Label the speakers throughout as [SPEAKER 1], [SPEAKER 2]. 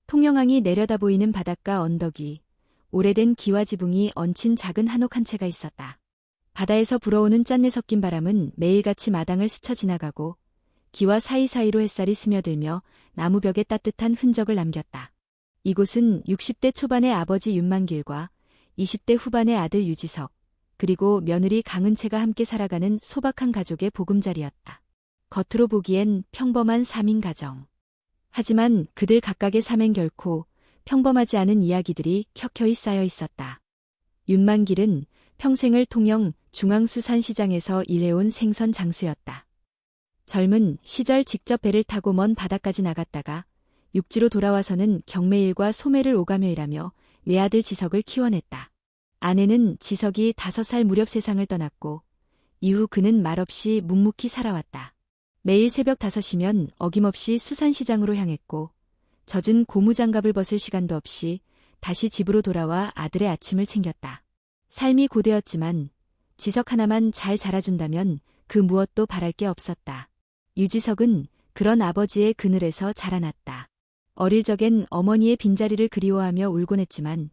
[SPEAKER 1] 통영항이 내려다 보이는 바닷가 언덕 위, 오래된 기와 지붕이 얹힌 작은 한옥 한 채가 있었다. 바다에서 불어오는 짠내 섞인 바람은 매일같이 마당을 스쳐 지나가고 기와 사이사이로 햇살이 스며들며 나무벽에 따뜻한 흔적을 남겼다. 이곳은 60대 초반의 아버지 윤만길과 20대 후반의 아들 유지석, 그리고 며느리 강은채가 함께 살아가는 소박한 가족의 보금자리였다. 겉으로 보기엔 평범한 3인 가정. 하지만 그들 각각의 삶엔 결코 평범하지 않은 이야기들이 켜켜이 쌓여 있었다. 윤만길은 평생을 통영 중앙수산시장에서 일해온 생선 장수였다. 젊은 시절 직접 배를 타고 먼 바다까지 나갔다가 육지로 돌아와서는 경매일과 소매를 오가며 일하며 외아들 지석을 키워냈다. 아내는 지석이 5살 무렵 세상을 떠났고 이후 그는 말없이 묵묵히 살아왔다. 매일 새벽 5시면 어김없이 수산시장으로 향했고 젖은 고무장갑을 벗을 시간도 없이 다시 집으로 돌아와 아들의 아침을 챙겼다. 삶이 고되었지만 지석 하나만 잘 자라준다면 그 무엇도 바랄 게 없었다. 유지석은 그런 아버지의 그늘에서 자라났다. 어릴 적엔 어머니의 빈자리를 그리워하며 울곤 했지만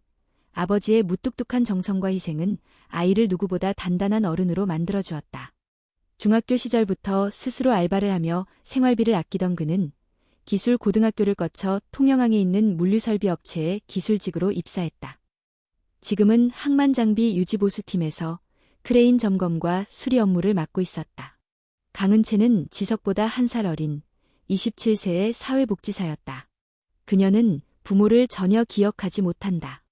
[SPEAKER 1] 아버지의 무뚝뚝한 정성과 희생은 아이를 누구보다 단단한 어른으로 만들어주었다. 중학교 시절부터 스스로 알바를 하며 생활비를 아끼던 그는 기술고등학교를 거쳐 통영항에 있는 물류설비 업체에 기술직으로 입사했다. 지금은 항만장비 유지보수팀에서 크레인 점검과 수리 업무를 맡고 있었다. 강은채는 지석보다 1살 어린 27세의 사회복지사였다. 그녀는 부모를 전혀 기억하지 못한다.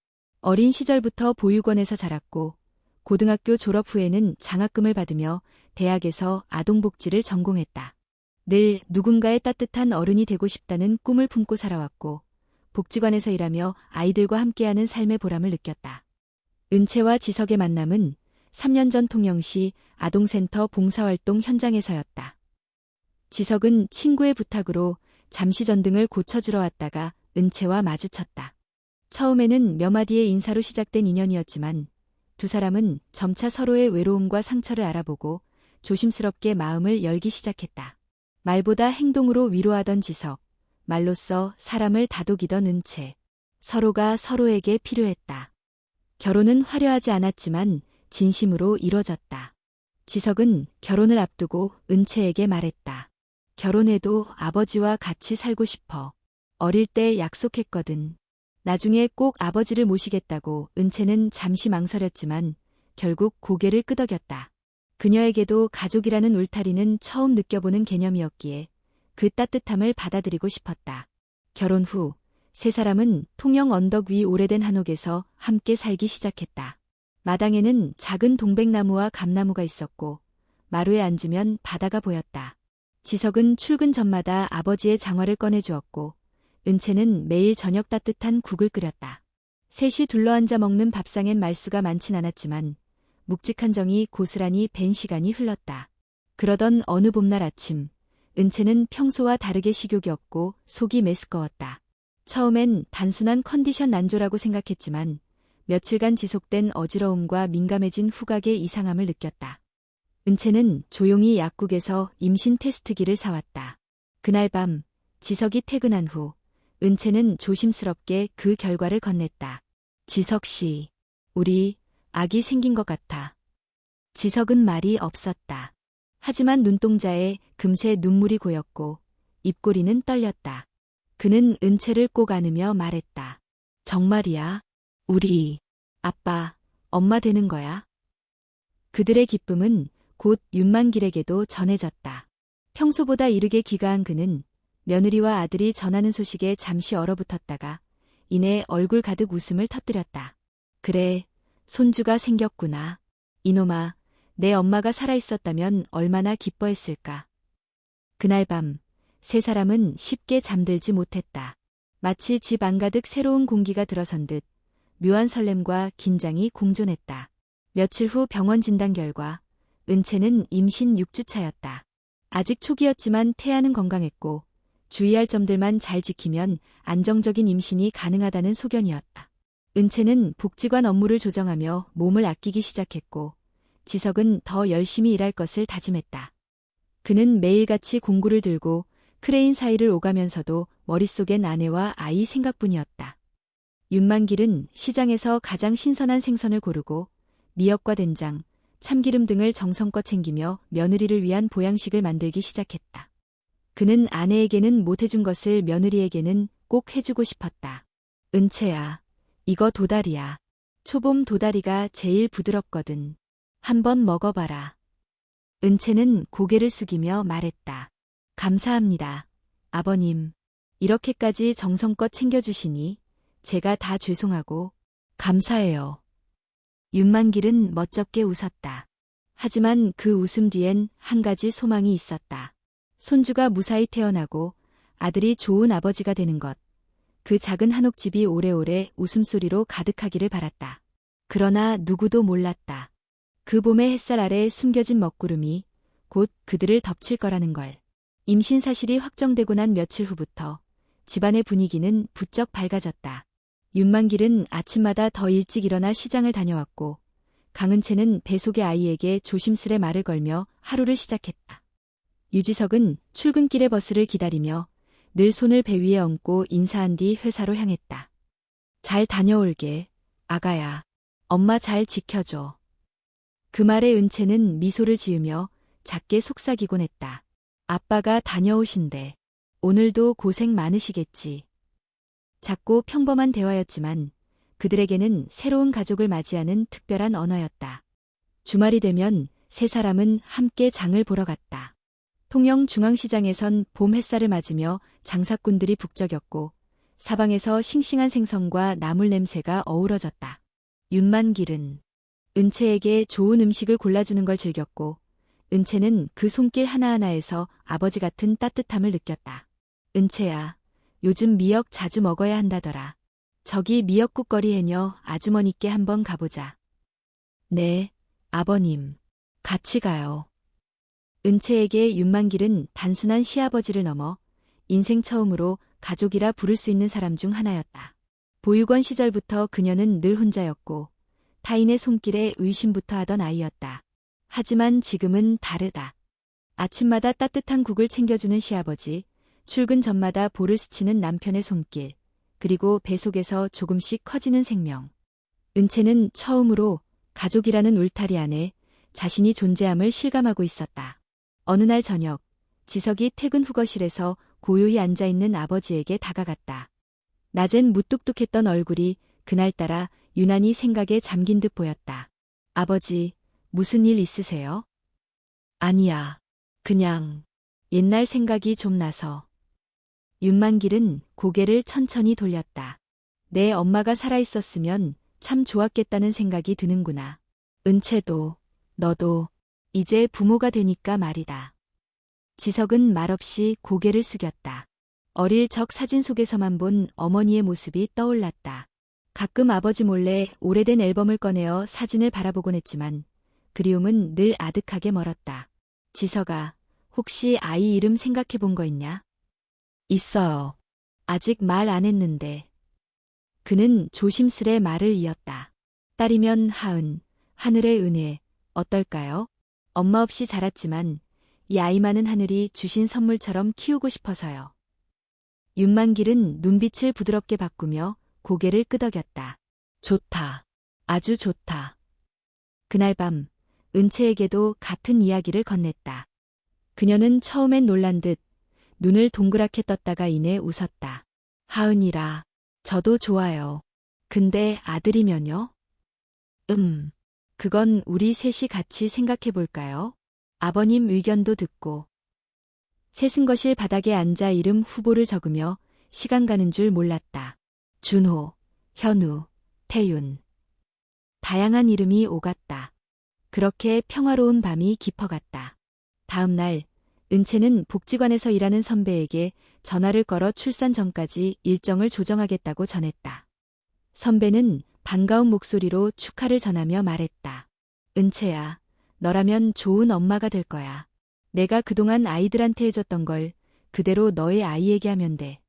[SPEAKER 1] 어린 시절부터 보육원에서 자랐고 고등학교 졸업 후에는 장학금을 받으며 대학에서 아동복지를 전공했다. 늘 누군가의 따뜻한 어른이 되고 싶다는 꿈을 품고 살아왔고 복지관에서 일하며 아이들과 함께하는 삶의 보람을 느꼈다. 은채와 지석의 만남은 3년 전 통영시 아동센터 봉사활동 현장에서였다. 지석은 친구의 부탁으로 잠시 전등을 고쳐주러 왔다가 은채와 마주쳤다. 처음에는 몇 마디의 인사로 시작된 인연이었지만 두 사람은 점차 서로의 외로움과 상처를 알아보고 조심스럽게 마음을 열기 시작했다. 말보다 행동으로 위로하던 지석, 말로써 사람을 다독이던 은채. 서로가 서로에게 필요했다. 결혼은 화려하지 않았지만 진심으로 이뤄졌다. 지석은 결혼을 앞두고 은채에게 말했다. 결혼해도 아버지와 같이 살고 싶어. 어릴 때 약속했거든. 나중에 꼭 아버지를 모시겠다고 은채는 잠시 망설였지만 결국 고개를 끄덕였다. 그녀에게도 가족이라는 울타리는 처음 느껴보는 개념이었기에 그 따뜻함을 받아들이고 싶었다. 결혼 후 세 사람은 통영 언덕 위 오래된 한옥에서 함께 살기 시작했다. 마당에는 작은 동백나무와 감나무가 있었고 마루에 앉으면 바다가 보였다. 지석은 출근 전마다 아버지의 장화를 꺼내주었고 은채는 매일 저녁 따뜻한 국을 끓였다. 셋이 둘러앉아 먹는 밥상엔 말수가 많진 않았지만 묵직한 정이 고스란히 밴 시간이 흘렀다. 그러던 어느 봄날 아침, 은채는 평소와 다르게 식욕이 없고 속이 메스꺼웠다. 처음엔 단순한 컨디션 난조라고 생각했지만 며칠간 지속된 어지러움과 민감해진 후각의 이상함을 느꼈다. 은채는 조용히 약국에서 임신 테스트기를 사왔다. 그날 밤 지석이 퇴근한 후 은채는 조심스럽게 그 결과를 건넸다. 지석 씨, 우리 아기 생긴 것 같아. 지석은 말이 없었다. 하지만 눈동자에 금세 눈물이 고였고 입꼬리는 떨렸다. 그는 은채를 꼭 안으며 말했다. 정말이야? 우리 아빠, 엄마 되는 거야? 그들의 기쁨은 곧 윤만길에게도 전해졌다. 평소보다 이르게 귀가한 그는 며느리와 아들이 전하는 소식에 잠시 얼어붙었다가 이내 얼굴 가득 웃음을 터뜨렸다. 그래, 손주가 생겼구나. 이놈아, 내 엄마가 살아있었다면 얼마나 기뻐했을까. 그날 밤 세 사람은 쉽게 잠들지 못했다. 마치 집 안가득 새로운 공기가 들어선 듯 묘한 설렘과 긴장이 공존했다. 며칠 후 병원 진단 결과 은채는 임신 6주차였다. 아직 초기였지만 태아는 건강했고 주의할 점들만 잘 지키면 안정적인 임신이 가능하다는 소견이었다. 은채는 복지관 업무를 조정하며 몸을 아끼기 시작했고 지석은 더 열심히 일할 것을 다짐했다. 그는 매일같이 공구를 들고 크레인 사이를 오가면서도 머릿속엔 아내와 아이 생각뿐이었다. 윤만길은 시장에서 가장 신선한 생선을 고르고 미역과 된장, 참기름 등을 정성껏 챙기며 며느리를 위한 보양식을 만들기 시작했다. 그는 아내에게는 못해준 것을 며느리에게는 꼭 해주고 싶었다. 은채야, 이거 도다리야. 초봄 도다리가 제일 부드럽거든. 한번 먹어봐라. 은채는 고개를 숙이며 말했다. 감사합니다. 아버님. 이렇게까지 정성껏 챙겨주시니 제가 다 죄송하고 감사해요. 윤만길은 멋쩍게 웃었다. 하지만 그 웃음 뒤엔 한 가지 소망이 있었다. 손주가 무사히 태어나고 아들이 좋은 아버지가 되는 것. 그 작은 한옥집이 오래오래 웃음소리로 가득하기를 바랐다. 그러나 누구도 몰랐다. 그 봄의 햇살 아래 숨겨진 먹구름이 곧 그들을 덮칠 거라는 걸. 임신 사실이 확정되고 난 며칠 후부터 집안의 분위기는 부쩍 밝아졌다. 윤만길은 아침마다 더 일찍 일어나 시장을 다녀왔고 강은채는 뱃속의 아이에게 조심스레 말을 걸며 하루를 시작했다. 유지석은 출근길에 버스를 기다리며 늘 손을 배 위에 얹고 인사한 뒤 회사로 향했다. 잘 다녀올게, 아가야. 엄마 잘 지켜줘. 그 말에 은채는 미소를 지으며 작게 속삭이곤 했다. 아빠가 다녀오신대. 오늘도 고생 많으시겠지. 작고 평범한 대화였지만 그들에게는 새로운 가족을 맞이하는 특별한 언어였다. 주말이 되면 세 사람은 함께 장을 보러 갔다. 통영 중앙시장에선 봄 햇살을 맞으며 장사꾼들이 북적였고 사방에서 싱싱한 생선과 나물 냄새가 어우러졌다. 윤만길은 은채에게 좋은 음식을 골라주는 걸 즐겼고 은채는 그 손길 하나하나에서 아버지 같은 따뜻함을 느꼈다. 은채야, 요즘 미역 자주 먹어야 한다더라. 저기 미역국거리 해녀 아주머니께 한번 가보자. 네, 아버님. 같이 가요. 은채에게 윤만길은 단순한 시아버지를 넘어 인생 처음으로 가족이라 부를 수 있는 사람 중 하나였다. 보육원 시절부터 그녀는 늘 혼자였고 타인의 손길에 의심부터 하던 아이였다. 하지만 지금은 다르다. 아침마다 따뜻한 국을 챙겨주는 시아버지, 출근 전마다 볼을 스치는 남편의 손길, 그리고 뱃속에서 조금씩 커지는 생명. 은채는 처음으로 가족이라는 울타리 안에 자신이 존재함을 실감하고 있었다. 어느 날 저녁, 지석이 퇴근 후 거실에서 고요히 앉아있는 아버지에게 다가갔다. 낮엔 무뚝뚝했던 얼굴이 그날따라 유난히 생각에 잠긴 듯 보였다. 아버지, 무슨 일 있으세요? 아니야. 그냥 옛날 생각이 좀 나서. 윤만길은 고개를 천천히 돌렸다. 내 엄마가 살아있었으면 참 좋았겠다는 생각이 드는구나. 은채도, 너도 이제 부모가 되니까 말이다. 지석은 말없이 고개를 숙였다. 어릴 적 사진 속에서만 본 어머니의 모습이 떠올랐다. 가끔 아버지 몰래 오래된 앨범을 꺼내어 사진을 바라보곤 했지만 그리움은 늘 아득하게 멀었다. 지석아, 혹시 아이 이름 생각해 본 거 있냐? 있어요. 아직 말 안 했는데. 그는 조심스레 말을 이었다. 딸이면 하은, 하늘의 은혜, 어떨까요? 엄마 없이 자랐지만 이 아이만은 하늘이 주신 선물처럼 키우고 싶어서요. 윤만길은 눈빛을 부드럽게 바꾸며 고개를 끄덕였다. 좋다. 아주 좋다. 그날 밤 은채에게도 같은 이야기를 건넸다. 그녀는 처음엔 놀란 듯 눈을 동그랗게 떴다가 이내 웃었다. 하은이라. 저도 좋아요. 근데 아들이면요? 그건 우리 셋이 같이 생각해 볼까요? 아버님 의견도 듣고. 세승거실 바닥에 앉아 이름 후보를 적으며 시간 가는 줄 몰랐다. 준호, 현우, 태윤. 다양한 이름이 오갔다. 그렇게 평화로운 밤이 깊어갔다. 다음 날 은채는 복지관에서 일하는 선배에게 전화를 걸어 출산 전까지 일정을 조정하겠다고 전했다. 선배는 반가운 목소리로 축하를 전하며 말했다. 은채야, 너라면 좋은 엄마가 될 거야. 내가 그동안 아이들한테 해줬던 걸 그대로 너의 아이에게 하면 돼.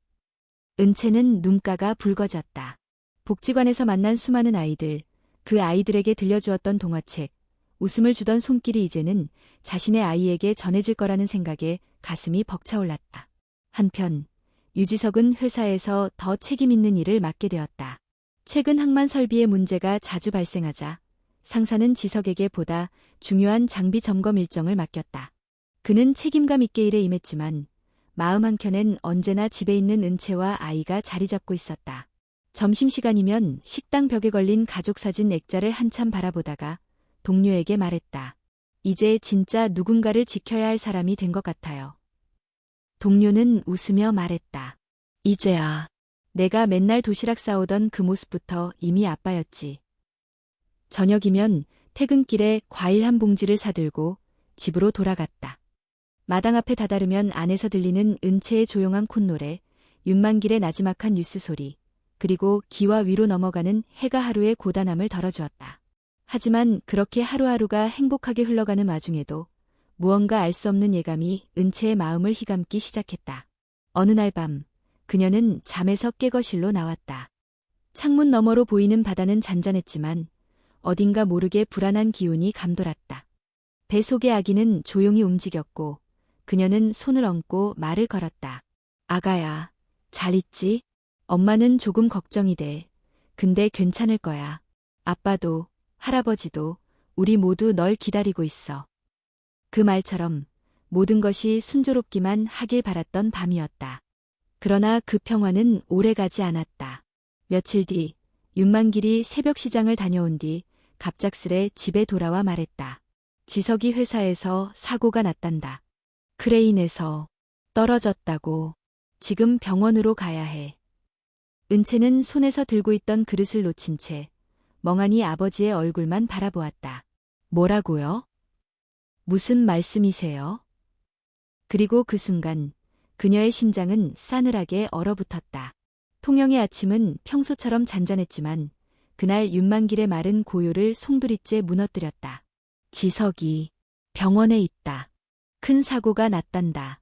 [SPEAKER 1] 은채는 눈가가 붉어졌다. 복지관에서 만난 수많은 아이들, 그 아이들에게 들려주었던 동화책, 웃음을 주던 손길이 이제는 자신의 아이에게 전해질 거라는 생각에 가슴이 벅차올랐다. 한편 유지석은 회사에서 더 책임 있는 일을 맡게 되었다. 최근 항만 설비의 문제가 자주 발생하자 상사는 지석에게 보다 중요한 장비 점검 일정을 맡겼다. 그는 책임감 있게 일에 임했지만 마음 한켠엔 언제나 집에 있는 은채와 아이가 자리 잡고 있었다. 점심시간이면 식당 벽에 걸린 가족사진 액자를 한참 바라보다가 동료에게 말했다. 이제 진짜 누군가를 지켜야 할 사람이 된 것 같아요. 동료는 웃으며 말했다. 이제야. 내가 맨날 도시락 싸오던 그 모습부터 이미 아빠였지. 저녁이면 퇴근길에 과일 한 봉지를 사들고 집으로 돌아갔다. 마당 앞에 다다르면 안에서 들리는 은채의 조용한 콧노래, 윤만길의 나지막한 뉴스 소리, 그리고 기와 위로 넘어가는 해가 하루의 고단함을 덜어주었다. 하지만 그렇게 하루하루가 행복하게 흘러가는 와중에도 무언가 알 수 없는 예감이 은채의 마음을 휘감기 시작했다. 어느 날 밤, 그녀는 잠에서 깨 거실로 나왔다. 창문 너머로 보이는 바다는 잔잔했지만 어딘가 모르게 불안한 기운이 감돌았다. 배 속의 아기는 조용히 움직였고 그녀는 손을 얹고 말을 걸었다. 아가야, 잘 있지? 엄마는 조금 걱정이 돼. 근데 괜찮을 거야. 아빠도, 할아버지도, 우리 모두 널 기다리고 있어. 그 말처럼 모든 것이 순조롭기만 하길 바랐던 밤이었다. 그러나 그 평화는 오래가지 않았다. 며칠 뒤, 윤만길이 새벽 시장을 다녀온 뒤 갑작스레 집에 돌아와 말했다. 지석이 회사에서 사고가 났단다. 크레인에서 떨어졌다고. 지금 병원으로 가야 해. 은채는 손에서 들고 있던 그릇을 놓친 채 멍하니 아버지의 얼굴만 바라보았다. 뭐라고요? 무슨 말씀이세요? 그리고 그 순간 그녀의 심장은 싸늘하게 얼어붙었다. 통영의 아침은 평소처럼 잔잔했지만 그날 윤만길의 말은 고요를 송두리째 무너뜨렸다. 지석이 병원에 있다. 큰 사고가 났단다.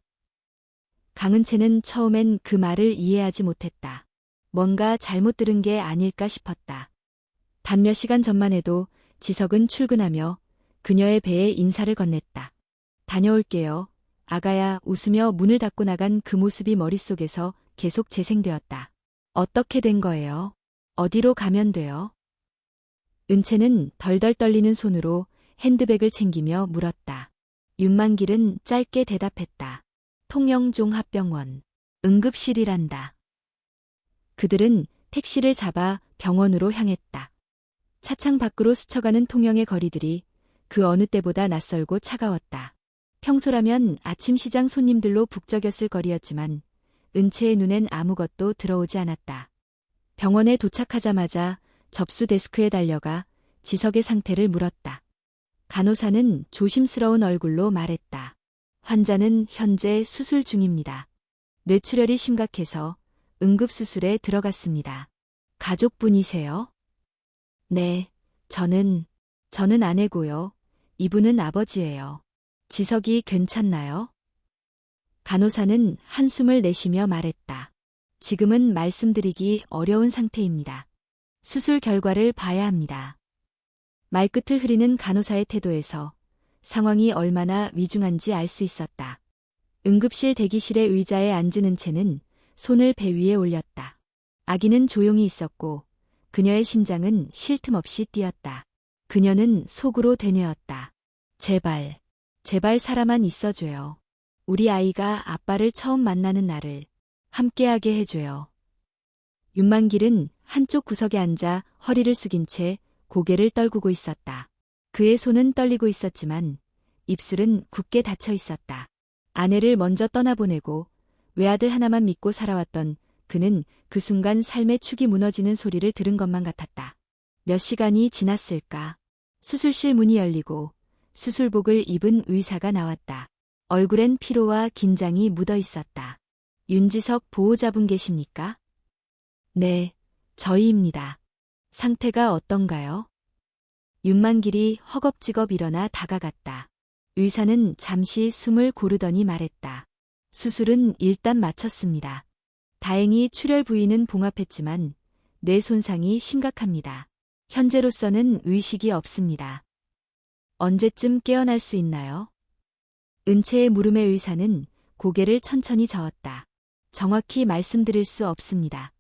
[SPEAKER 1] 강은채는 처음엔 그 말을 이해하지 못했다. 뭔가 잘못 들은 게 아닐까 싶었다. 단 몇 시간 전만 해도 지석은 출근하며 그녀의 배에 인사를 건넸다. 다녀올게요. 아가야 웃으며 문을 닫고 나간 그 모습이 머릿속에서 계속 재생되었다. 어떻게 된 거예요? 어디로 가면 돼요? 은채는 덜덜 떨리는 손으로 핸드백을 챙기며 물었다. 윤만길은 짧게 대답했다. 통영종합병원. 응급실이란다. 그들은 택시를 잡아 병원으로 향했다. 차창 밖으로 스쳐가는 통영의 거리들이 그 어느 때보다 낯설고 차가웠다. 평소라면 아침 시장 손님들로 북적였을 거리였지만 은채의 눈엔 아무것도 들어오지 않았다. 병원에 도착하자마자 접수 데스크에 달려가 지석의 상태를 물었다. 간호사는 조심스러운 얼굴로 말했다. 환자는 현재 수술 중입니다. 뇌출혈이 심각해서 응급수술에 들어갔습니다. 가족분이세요? 네, 저는 아내고요. 이분은 아버지예요. 지석이 괜찮나요? 간호사는 한숨을 내쉬며 말했다. 지금은 말씀드리기 어려운 상태입니다. 수술 결과를 봐야 합니다. 말끝을 흐리는 간호사의 태도에서 상황이 얼마나 위중한지 알 수 있었다. 응급실 대기실의 의자에 앉은 은채는 손을 배 위에 올렸다. 아기는 조용히 있었고 그녀의 심장은 쉴 틈 없이 뛰었다. 그녀는 속으로 되뇌었다. 제발 사람만 있어줘요. 우리 아이가 아빠를 처음 만나는 날을 함께하게 해줘요. 윤만길은 한쪽 구석에 앉아 허리를 숙인 채 고개를 떨구고 있었다. 그의 손은 떨리고 있었지만 입술은 굳게 닫혀 있었다. 아내를 먼저 떠나보내고 외아들 하나만 믿고 살아왔던 그는 그 순간 삶의 축이 무너지는 소리를 들은 것만 같았다. 몇 시간이 지났을까? 수술실 문이 열리고 수술복을 입은 의사가 나왔다. 얼굴엔 피로와 긴장이 묻어 있었다. 윤지석 보호자분 계십니까? 네, 저희입니다. 상태가 어떤가요? 윤만길이 허겁지겁 일어나 다가갔다. 의사는 잠시 숨을 고르더니 말했다. 수술은 일단 마쳤습니다. 다행히 출혈 부위는 봉합했지만 뇌 손상이 심각합니다. 현재로서는 의식이 없습니다. 언제쯤 깨어날 수 있나요? 은채의 물음에 의사는 고개를 천천히 저었다. 정확히 말씀드릴 수 없습니다.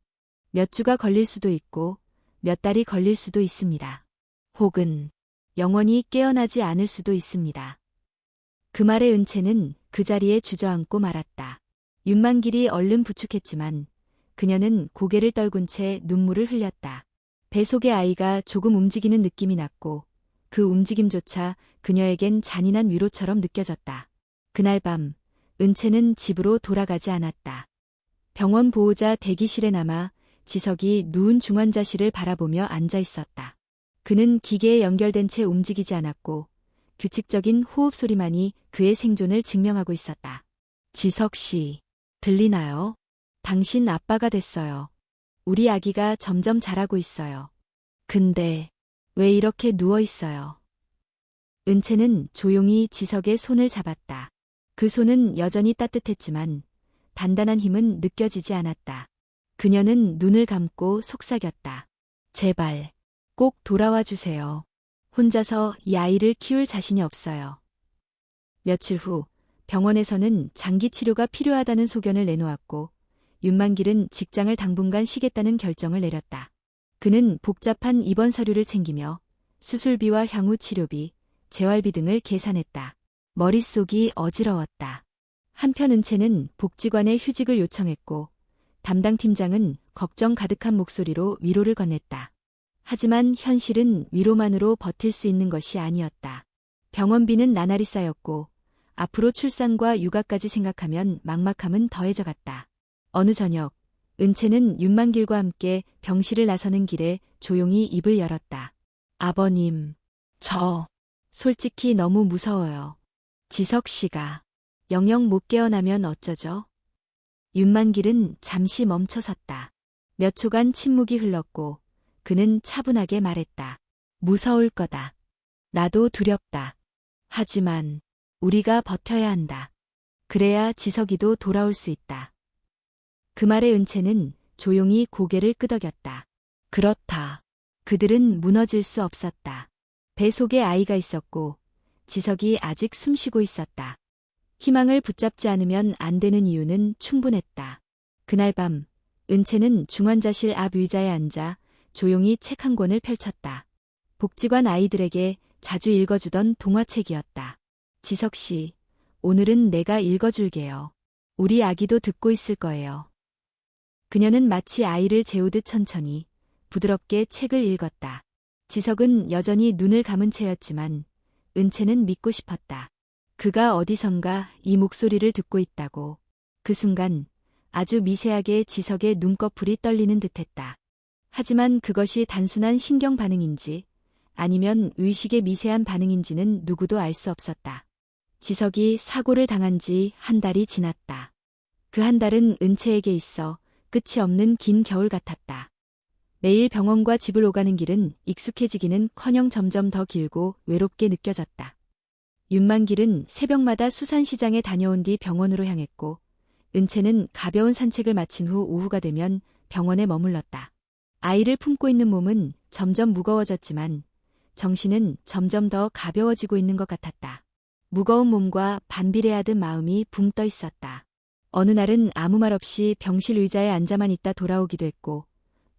[SPEAKER 1] 몇 주가 걸릴 수도 있고 몇 달이 걸릴 수도 있습니다. 혹은 영원히 깨어나지 않을 수도 있습니다. 그 말에 은채는 그 자리에 주저앉고 말았다. 윤만길이 얼른 부축했지만 그녀는 고개를 떨군 채 눈물을 흘렸다. 배 속의 아이가 조금 움직이는 느낌이 났고 그 움직임조차 그녀에겐 잔인한 위로처럼 느껴졌다. 그날 밤 은채는 집으로 돌아가지 않았다. 병원 보호자 대기실에 남아 지석이 누운 중환자실을 바라보며 앉아 있었다. 그는 기계에 연결된 채 움직이지 않았고 규칙적인 호흡 소리만이 그의 생존을 증명하고 있었다. 지석 씨, 들리나요? 당신 아빠가 됐어요. 우리 아기가 점점 자라고 있어요. 근데 왜 이렇게 누워 있어요? 은채는 조용히 지석의 손을 잡았다. 그 손은 여전히 따뜻했지만 단단한 힘은 느껴지지 않았다. 그녀는 눈을 감고 속삭였다. 제발, 꼭 돌아와 주세요. 혼자서 이 아이를 키울 자신이 없어요. 며칠 후 병원에서는 장기 치료가 필요하다는 소견을 내놓았고 윤만길은 직장을 당분간 쉬겠다는 결정을 내렸다. 그는 복잡한 입원 서류를 챙기며 수술비와 향후 치료비, 재활비 등을 계산했다. 머릿속이 어지러웠다. 한편 은채는 복지관에 휴직을 요청했고 담당 팀장은 걱정 가득한 목소리로 위로를 건넸다. 하지만 현실은 위로만으로 버틸 수 있는 것이 아니었다. 병원비는 나날이 쌓였고 앞으로 출산과 육아까지 생각하면 막막함은 더해져갔다. 어느 저녁 은채는 윤만길과 함께 병실을 나서는 길에 조용히 입을 열었다. 아버님, 저 솔직히 너무 무서워요. 지석 씨가 영영 못 깨어나면 어쩌죠? 윤만길은 잠시 멈춰섰다. 몇 초간 침묵이 흘렀고 그는 차분하게 말했다. 무서울 거다. 나도 두렵다. 하지만 우리가 버텨야 한다. 그래야 지석이도 돌아올 수 있다. 그 말에 은채는 조용히 고개를 끄덕였다. 그렇다. 그들은 무너질 수 없었다. 배 속에 아이가 있었고 지석이 아직 숨쉬고 있었다. 희망을 붙잡지 않으면 안 되는 이유는 충분했다. 그날 밤 은채는 중환자실 앞 의자에 앉아 조용히 책 한 권을 펼쳤다. 복지관 아이들에게 자주 읽어주던 동화책이었다. 지석 씨, 오늘은 내가 읽어줄게요. 우리 아기도 듣고 있을 거예요. 그녀는 마치 아이를 재우듯 천천히 부드럽게 책을 읽었다. 지석은 여전히 눈을 감은 채였지만 은채는 믿고 싶었다. 그가 어디선가 이 목소리를 듣고 있다고. 그 순간 아주 미세하게 지석의 눈꺼풀이 떨리는 듯했다. 하지만 그것이 단순한 신경 반응인지 아니면 의식의 미세한 반응인지는 누구도 알 수 없었다. 지석이 사고를 당한 지 한 달이 지났다. 그 한 달은 은채에게 있어 끝이 없는 긴 겨울 같았다. 매일 병원과 집을 오가는 길은 익숙해지기는커녕 점점 더 길고 외롭게 느껴졌다. 윤만길은 새벽마다 수산시장에 다녀온 뒤 병원으로 향했고 은채는 가벼운 산책을 마친 후 오후가 되면 병원에 머물렀다. 아이를 품고 있는 몸은 점점 무거워졌지만 정신은 점점 더 가벼워지고 있는 것 같았다. 무거운 몸과 반비례하듯 마음이 붕 떠 있었다. 어느 날은 아무 말 없이 병실 의자에 앉아만 있다 돌아오기도 했고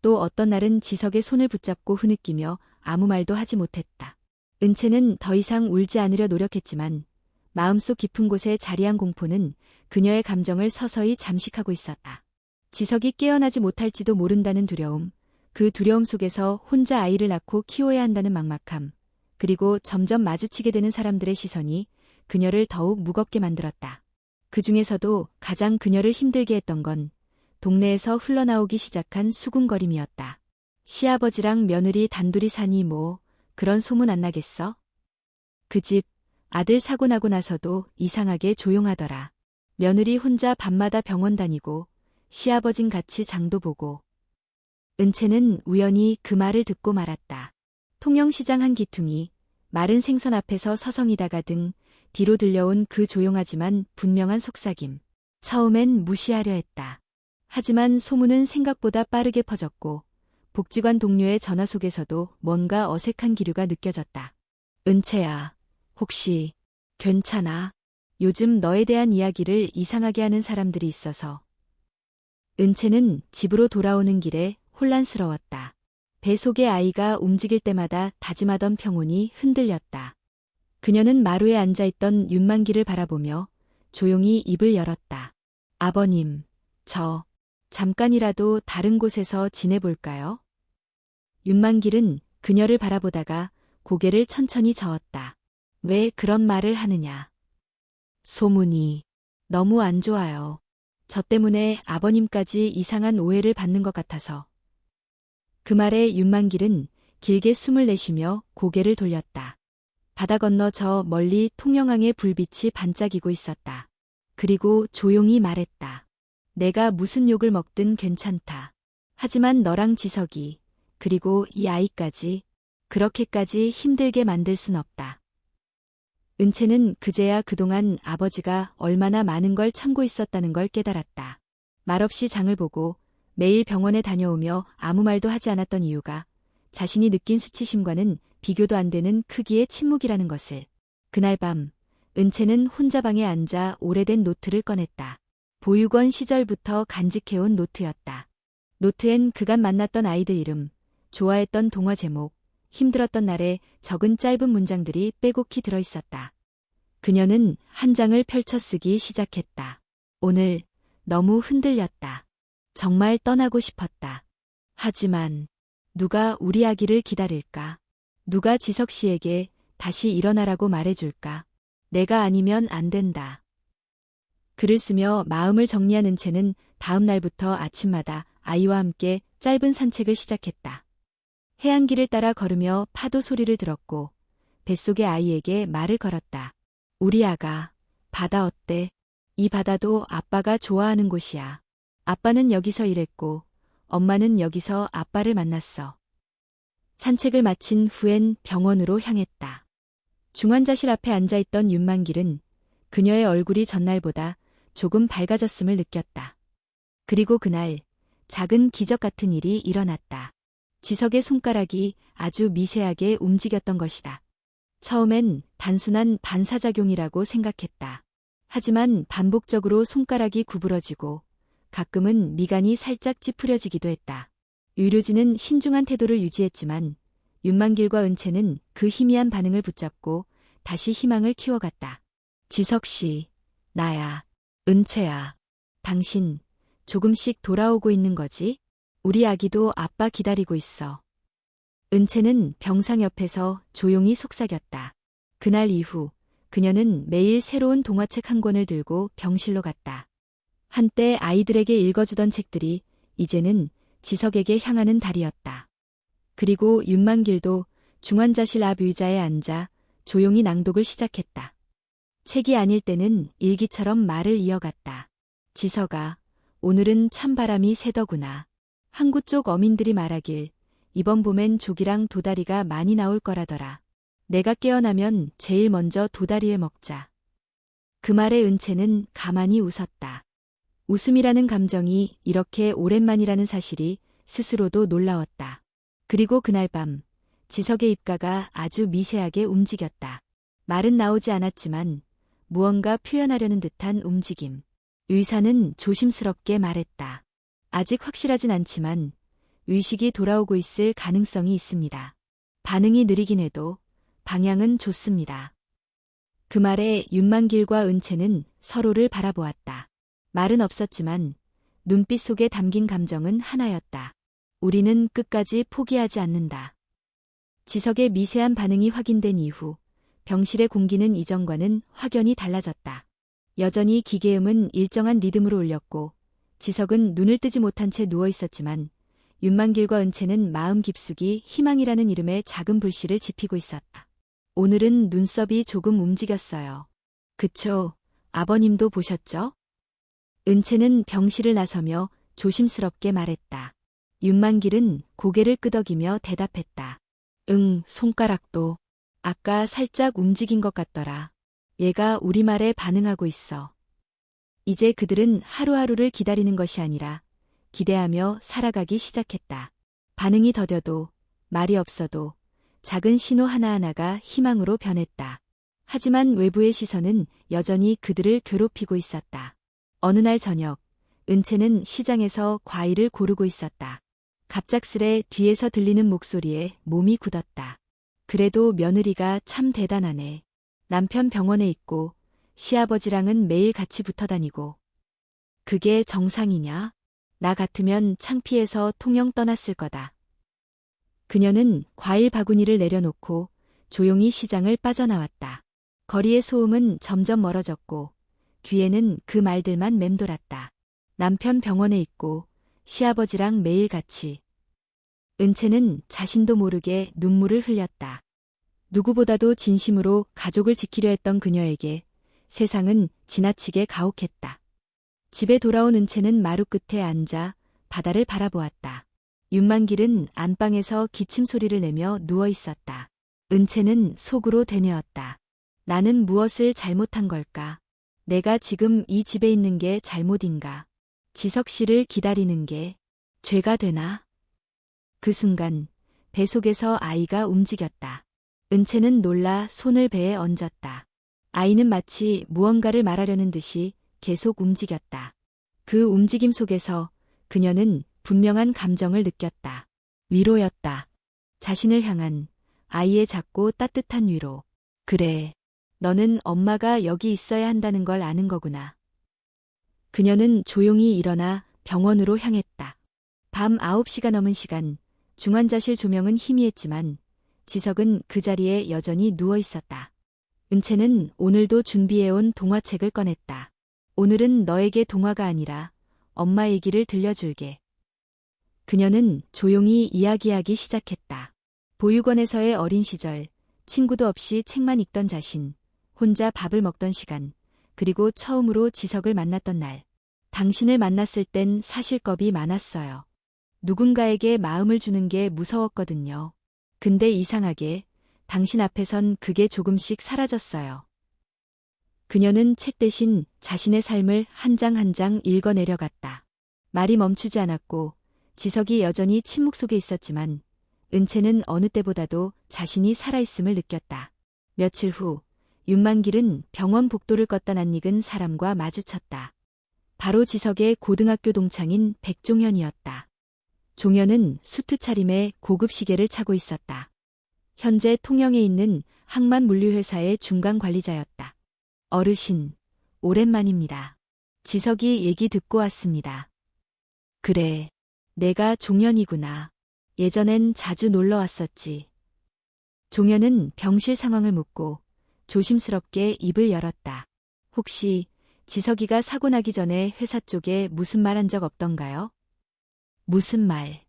[SPEAKER 1] 또 어떤 날은 지석의 손을 붙잡고 흐느끼며 아무 말도 하지 못했다. 은채는 더 이상 울지 않으려 노력했지만 마음속 깊은 곳에 자리한 공포는 그녀의 감정을 서서히 잠식하고 있었다. 지석이 깨어나지 못할지도 모른다는 두려움, 그 두려움 속에서 혼자 아이를 낳고 키워야 한다는 막막함, 그리고 점점 마주치게 되는 사람들의 시선이 그녀를 더욱 무겁게 만들었다. 그 중에서도 가장 그녀를 힘들게 했던 건 동네에서 흘러나오기 시작한 수군거림이었다. 시아버지랑 며느리 단둘이 사니 뭐 그런 소문 안 나겠어? 그 집 아들 사고 나고 나서도 이상하게 조용하더라. 며느리 혼자 밤마다 병원 다니고 시아버진 같이 장도 보고. 은채는 우연히 그 말을 듣고 말았다. 통영시장 한 기퉁이 마른 생선 앞에서 서성이다가 등 뒤로 들려온 그 조용하지만 분명한 속삭임. 처음엔 무시하려 했다. 하지만 소문은 생각보다 빠르게 퍼졌고 복지관 동료의 전화 속에서도 뭔가 어색한 기류가 느껴졌다. 은채야, 혹시 괜찮아? 요즘 너에 대한 이야기를 이상하게 하는 사람들이 있어서. 은채는 집으로 돌아오는 길에 혼란스러웠다. 배 속의 아이가 움직일 때마다 다짐하던 평온이 흔들렸다. 그녀는 마루에 앉아있던 윤만기를 바라보며 조용히 입을 열었다. 아버님, 저 잠깐이라도 다른 곳에서 지내볼까요? 윤만길은 그녀를 바라보다가 고개를 천천히 저었다. 왜 그런 말을 하느냐? 소문이 너무 안 좋아요. 저 때문에 아버님까지 이상한 오해를 받는 것 같아서. 그 말에 윤만길은 길게 숨을 내쉬며 고개를 돌렸다. 바다 건너 저 멀리 통영항의 불빛이 반짝이고 있었다. 그리고 조용히 말했다. 내가 무슨 욕을 먹든 괜찮다. 하지만 너랑 지석이, 그리고 이 아이까지 그렇게까지 힘들게 만들 순 없다. 은채는 그제야 그동안 아버지가 얼마나 많은 걸 참고 있었다는 걸 깨달았다. 말없이 장을 보고 매일 병원에 다녀오며 아무 말도 하지 않았던 이유가 자신이 느낀 수치심과는 비교도 안 되는 크기의 침묵이라는 것을. 그날 밤 은채는 혼자 방에 앉아 오래된 노트를 꺼냈다. 보육원 시절부터 간직해온 노트였다. 노트엔 그간 만났던 아이들 이름, 좋아했던 동화 제목, 힘들었던 날에 적은 짧은 문장들이 빼곡히 들어있었다. 그녀는 한 장을 펼쳐 쓰기 시작했다. 오늘 너무 흔들렸다. 정말 떠나고 싶었다. 하지만 누가 우리 아기를 기다릴까? 누가 지석 씨에게 다시 일어나라고 말해줄까? 내가 아니면 안 된다. 글을 쓰며 마음을 정리한 은채는 다음 날부터 아침마다 아이와 함께 짧은 산책을 시작했다. 해안길을 따라 걸으며 파도 소리를 들었고 뱃속의 아이에게 말을 걸었다. 우리 아가, 바다 어때? 이 바다도 아빠가 좋아하는 곳이야. 아빠는 여기서 일했고 엄마는 여기서 아빠를 만났어. 산책을 마친 후엔 병원으로 향했다. 중환자실 앞에 앉아있던 윤만길은 그녀의 얼굴이 전날보다 조금 밝아졌음을 느꼈다. 그리고 그날 작은 기적 같은 일이 일어났다. 지석의 손가락이 아주 미세하게 움직였던 것이다. 처음엔 단순한 반사작용이라고 생각했다. 하지만 반복적으로 손가락이 구부러지고 가끔은 미간이 살짝 찌푸려지기도 했다. 의료진은 신중한 태도를 유지했지만 윤만길과 은채는 그 희미한 반응을 붙잡고 다시 희망을 키워갔다. 지석 씨, 나야, 은채야. 당신 조금씩 돌아오고 있는 거지? 우리 아기도 아빠 기다리고 있어. 은채는 병상 옆에서 조용히 속삭였다. 그날 이후 그녀는 매일 새로운 동화책 한 권을 들고 병실로 갔다. 한때 아이들에게 읽어주던 책들이 이제는 지석에게 향하는 달이었다. 그리고 윤만길도 중환자실 앞 의자에 앉아 조용히 낭독을 시작했다. 책이 아닐 때는 일기처럼 말을 이어갔다. 지석아, 오늘은 찬바람이 세더구나. 항구 쪽 어민들이 말하길 이번 봄엔 조기랑 도다리가 많이 나올 거라더라. 내가 깨어나면 제일 먼저 도다리회 먹자. 그 말에 은채는 가만히 웃었다. 웃음이라는 감정이 이렇게 오랜만이라는 사실이 스스로도 놀라웠다. 그리고 그날 밤 지석의 입가가 아주 미세하게 움직였다. 말은 나오지 않았지만 무언가 표현하려는 듯한 움직임. 의사는 조심스럽게 말했다. 아직 확실하진 않지만 의식이 돌아오고 있을 가능성이 있습니다. 반응이 느리긴 해도 방향은 좋습니다. 그 말에 윤만길과 은채는 서로를 바라보았다. 말은 없었지만 눈빛 속에 담긴 감정은 하나였다. 우리는 끝까지 포기하지 않는다. 지석의 미세한 반응이 확인된 이후 병실의 공기는 이전과는 확연히 달라졌다. 여전히 기계음은 일정한 리듬으로 울렸고 지석은 눈을 뜨지 못한 채 누워 있었지만 윤만길과 은채는 마음 깊숙이 희망이라는 이름의 작은 불씨를 지피고 있었다. 오늘은 눈썹이 조금 움직였어요. 그쵸, 아버님도 보셨죠? 은채는 병실을 나서며 조심스럽게 말했다. 윤만길은 고개를 끄덕이며 대답했다. 응, 손가락도 아까 살짝 움직인 것 같더라. 얘가 우리말에 반응하고 있어. 이제 그들은 하루하루를 기다리는 것이 아니라 기대하며 살아가기 시작했다. 반응이 더뎌도 말이 없어도 작은 신호 하나하나가 희망으로 변했다. 하지만 외부의 시선은 여전히 그들을 괴롭히고 있었다. 어느 날 저녁, 은채는 시장에서 과일을 고르고 있었다. 갑작스레 뒤에서 들리는 목소리에 몸이 굳었다. 그래도 며느리가 참 대단하네. 남편 병원에 있고 시아버지랑은 매일 같이 붙어 다니고. 그게 정상이냐? 나 같으면 창피해서 통영 떠났을 거다. 그녀는 과일 바구니를 내려놓고 조용히 시장을 빠져나왔다. 거리의 소음은 점점 멀어졌고 귀에는 그 말들만 맴돌았다. 남편 병원에 있고 시아버지랑 매일 같이. 은채는 자신도 모르게 눈물을 흘렸다. 누구보다도 진심으로 가족을 지키려 했던 그녀에게 세상은 지나치게 가혹했다. 집에 돌아온 은채는 마루 끝에 앉아 바다를 바라보았다. 윤만길은 안방에서 기침 소리를 내며 누워 있었다. 은채는 속으로 되뇌었다. 나는 무엇을 잘못한 걸까? 내가 지금 이 집에 있는 게 잘못인가? 지석 씨를 기다리는 게 죄가 되나? 그 순간 배 속에서 아이가 움직였다. 은채는 놀라 손을 배에 얹었다. 아이는 마치 무언가를 말하려는 듯이 계속 움직였다. 그 움직임 속에서 그녀는 분명한 감정을 느꼈다. 위로였다. 자신을 향한 아이의 작고 따뜻한 위로. 그래, 너는 엄마가 여기 있어야 한다는 걸 아는 거구나. 그녀는 조용히 일어나 병원으로 향했다. 밤 9시가 넘은 시간, 중환자실 조명은 희미했지만 지석은 그 자리에 여전히 누워 있었다. 은채는 오늘도 준비해온 동화책을 꺼냈다. 오늘은 너에게 동화가 아니라 엄마 얘기를 들려줄게. 그녀는 조용히 이야기하기 시작했다. 보육원에서의 어린 시절, 친구도 없이 책만 읽던 자신, 혼자 밥을 먹던 시간, 그리고 처음으로 지석을 만났던 날. 당신을 만났을 땐 사실 겁이 많았어요. 누군가에게 마음을 주는 게 무서웠거든요. 근데 이상하게 당신 앞에선 그게 조금씩 사라졌어요. 그녀는 책 대신 자신의 삶을 한 장 한 장 읽어 내려갔다. 말이 멈추지 않았고 지석이 여전히 침묵 속에 있었지만 은채는 어느 때보다도 자신이 살아있음을 느꼈다. 며칠 후 윤만길은 병원 복도를 걷다 낯익은 사람과 마주쳤다. 바로 지석의 고등학교 동창인 백종현이었다. 종현은 수트 차림에 고급 시계를 차고 있었다. 현재 통영에 있는 항만 물류회사의 중간 관리자였다. 어르신, 오랜만입니다. 지석이 얘기 듣고 왔습니다. 그래, 내가 종현이구나. 예전엔 자주 놀러 왔었지. 종현은 병실 상황을 묻고 조심스럽게 입을 열었다. 혹시 지석이가 사고 나기 전에 회사 쪽에 무슨 말 한 적 없던가요? 무슨 말?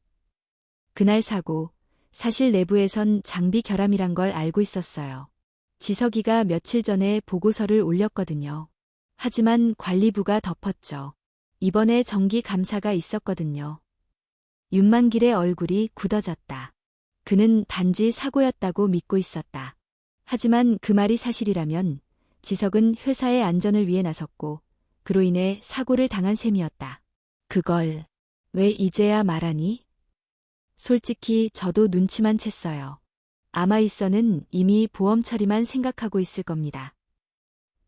[SPEAKER 1] 그날 사고, 사실 내부에선 장비 결함이란 걸 알고 있었어요. 지석이가 며칠 전에 보고서를 올렸거든요. 하지만 관리부가 덮었죠. 이번에 정기 감사가 있었거든요. 윤만길의 얼굴이 굳어졌다. 그는 단지 사고였다고 믿고 있었다. 하지만 그 말이 사실이라면 지석은 회사의 안전을 위해 나섰고 그로 인해 사고를 당한 셈이었다. 그걸 왜 이제야 말하니? 솔직히 저도 눈치만 챘어요. 아마 일선은 이미 보험 처리만 생각하고 있을 겁니다.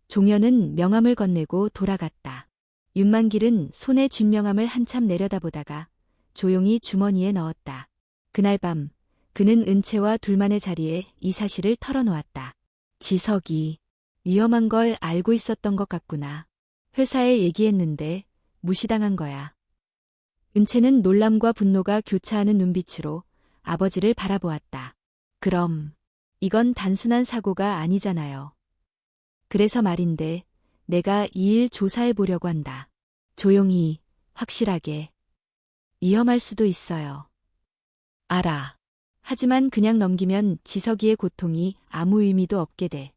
[SPEAKER 1] 종현은 명함을 건네고 돌아갔다. 윤만길은 손에 쥔 명함을 한참 내려다보다가 조용히 주머니에 넣었다. 그날 밤 그는 은채와 둘만의 자리에 이 사실을 털어놓았다. 지석이 위험한 걸 알고 있었던 것 같구나. 회사에 얘기했는데 무시당한 거야. 은채는 놀람과 분노가 교차하는 눈빛으로 아버지를 바라보았다. 그럼 이건 단순한 사고가 아니잖아요. 그래서 말인데 내가 이 일 조사해 보려고 한다. 조용히, 확실하게. 위험할 수도 있어요. 알아. 하지만 그냥 넘기면 지석이의 고통이 아무 의미도 없게 돼.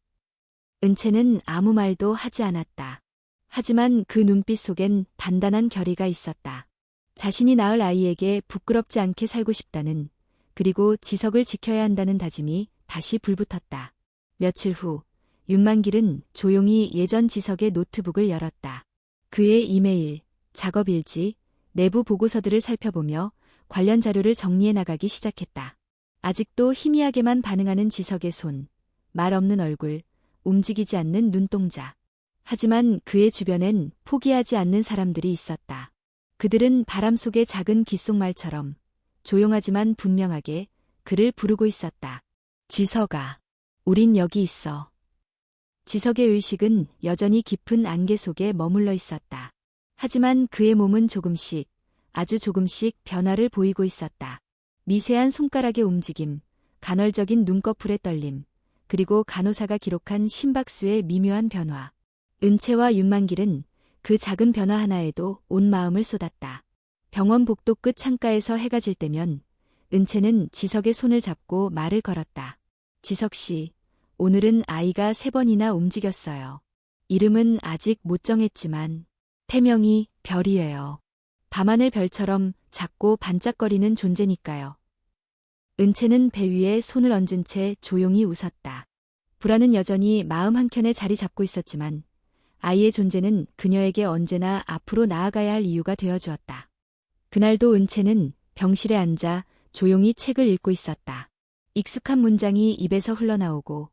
[SPEAKER 1] 은채는 아무 말도 하지 않았다. 하지만 그 눈빛 속엔 단단한 결의가 있었다. 자신이 낳을 아이에게 부끄럽지 않게 살고 싶다는, 그리고 지석을 지켜야 한다는 다짐이 다시 불붙었다. 며칠 후 윤만길은 조용히 예전 지석의 노트북을 열었다. 그의 이메일, 작업일지, 내부 보고서들을 살펴보며 관련 자료를 정리해 나가기 시작했다. 아직도 희미하게만 반응하는 지석의 손, 말 없는 얼굴, 움직이지 않는 눈동자. 하지만 그의 주변엔 포기하지 않는 사람들이 있었다. 그들은 바람 속의 작은 귓속말처럼 조용하지만 분명하게 그를 부르고 있었다. 지석아, 우린 여기 있어. 지석의 의식은 여전히 깊은 안개 속에 머물러 있었다. 하지만 그의 몸은 조금씩, 아주 조금씩 변화를 보이고 있었다. 미세한 손가락의 움직임, 간헐적인 눈꺼풀의 떨림, 그리고 간호사가 기록한 심박수의 미묘한 변화. 은채와 윤만길은 그 작은 변화 하나에도 온 마음을 쏟았다. 병원 복도 끝 창가에서 해가 질 때면 은채는 지석의 손을 잡고 말을 걸었다. 지석 씨, 오늘은 아이가 3번이나 움직였어요. 이름은 아직 못 정했지만 태명이 별이에요. 밤하늘 별처럼 작고 반짝거리는 존재니까요. 은채는 배 위에 손을 얹은 채 조용히 웃었다. 불안은 여전히 마음 한켠에 자리 잡고 있었지만 아이의 존재는 그녀에게 언제나 앞으로 나아가야 할 이유가 되어주었다. 그날도 은채는 병실에 앉아 조용히 책을 읽고 있었다. 익숙한 문장이 입에서 흘러나오고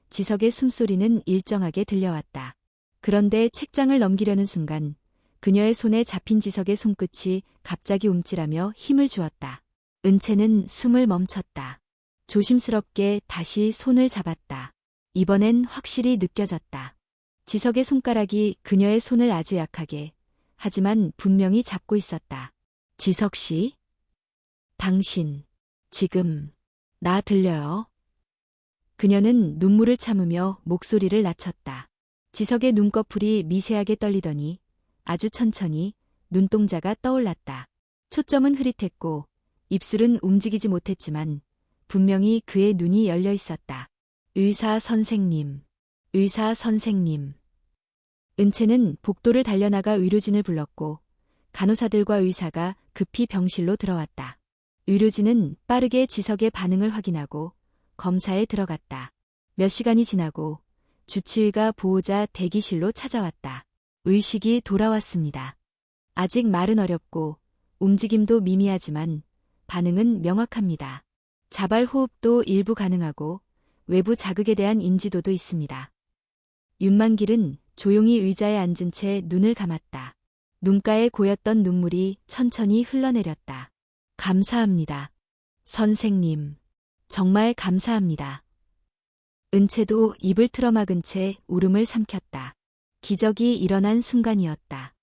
[SPEAKER 1] 지석의 숨소리는 일정하게 들려왔다. 그런데 책장을 넘기려는 순간 그녀의 손에 잡힌 지석의 손끝이 갑자기 움찔하며 힘을 주었다. 은채는 숨을 멈췄다. 조심스럽게 다시 손을 잡았다. 이번엔 확실히 느껴졌다. 지석의 손가락이 그녀의 손을 아주 약하게, 하지만 분명히 잡고 있었다. 지석 씨? 당신, 지금, 나 들려요? 그녀는 눈물을 참으며 목소리를 낮췄다. 지석의 눈꺼풀이 미세하게 떨리더니 아주 천천히 눈동자가 떠올랐다. 초점은 흐릿했고 입술은 움직이지 못했지만 분명히 그의 눈이 열려 있었다. 의사 선생님, 의사 선생님. 은채는 복도를 달려나가 의료진을 불렀고 간호사들과 의사가 급히 병실로 들어왔다. 의료진은 빠르게 지석의 반응을 확인하고 검사에 들어갔다. 몇 시간이 지나고 주치의가 보호자 대기실로 찾아왔다. 의식이 돌아왔습니다. 아직 말은 어렵고 움직임도 미미하지만 반응은 명확합니다. 자발 호흡도 일부 가능하고 외부 자극에 대한 인지도도 있습니다. 윤만길은 조용히 의자에 앉은 채 눈을 감았다. 눈가에 고였던 눈물이 천천히 흘러내렸다. 감사합니다. 선생님. 정말 감사합니다. 은채도 입을 틀어막은 채 울음을 삼켰다. 기적이 일어난 순간이었다.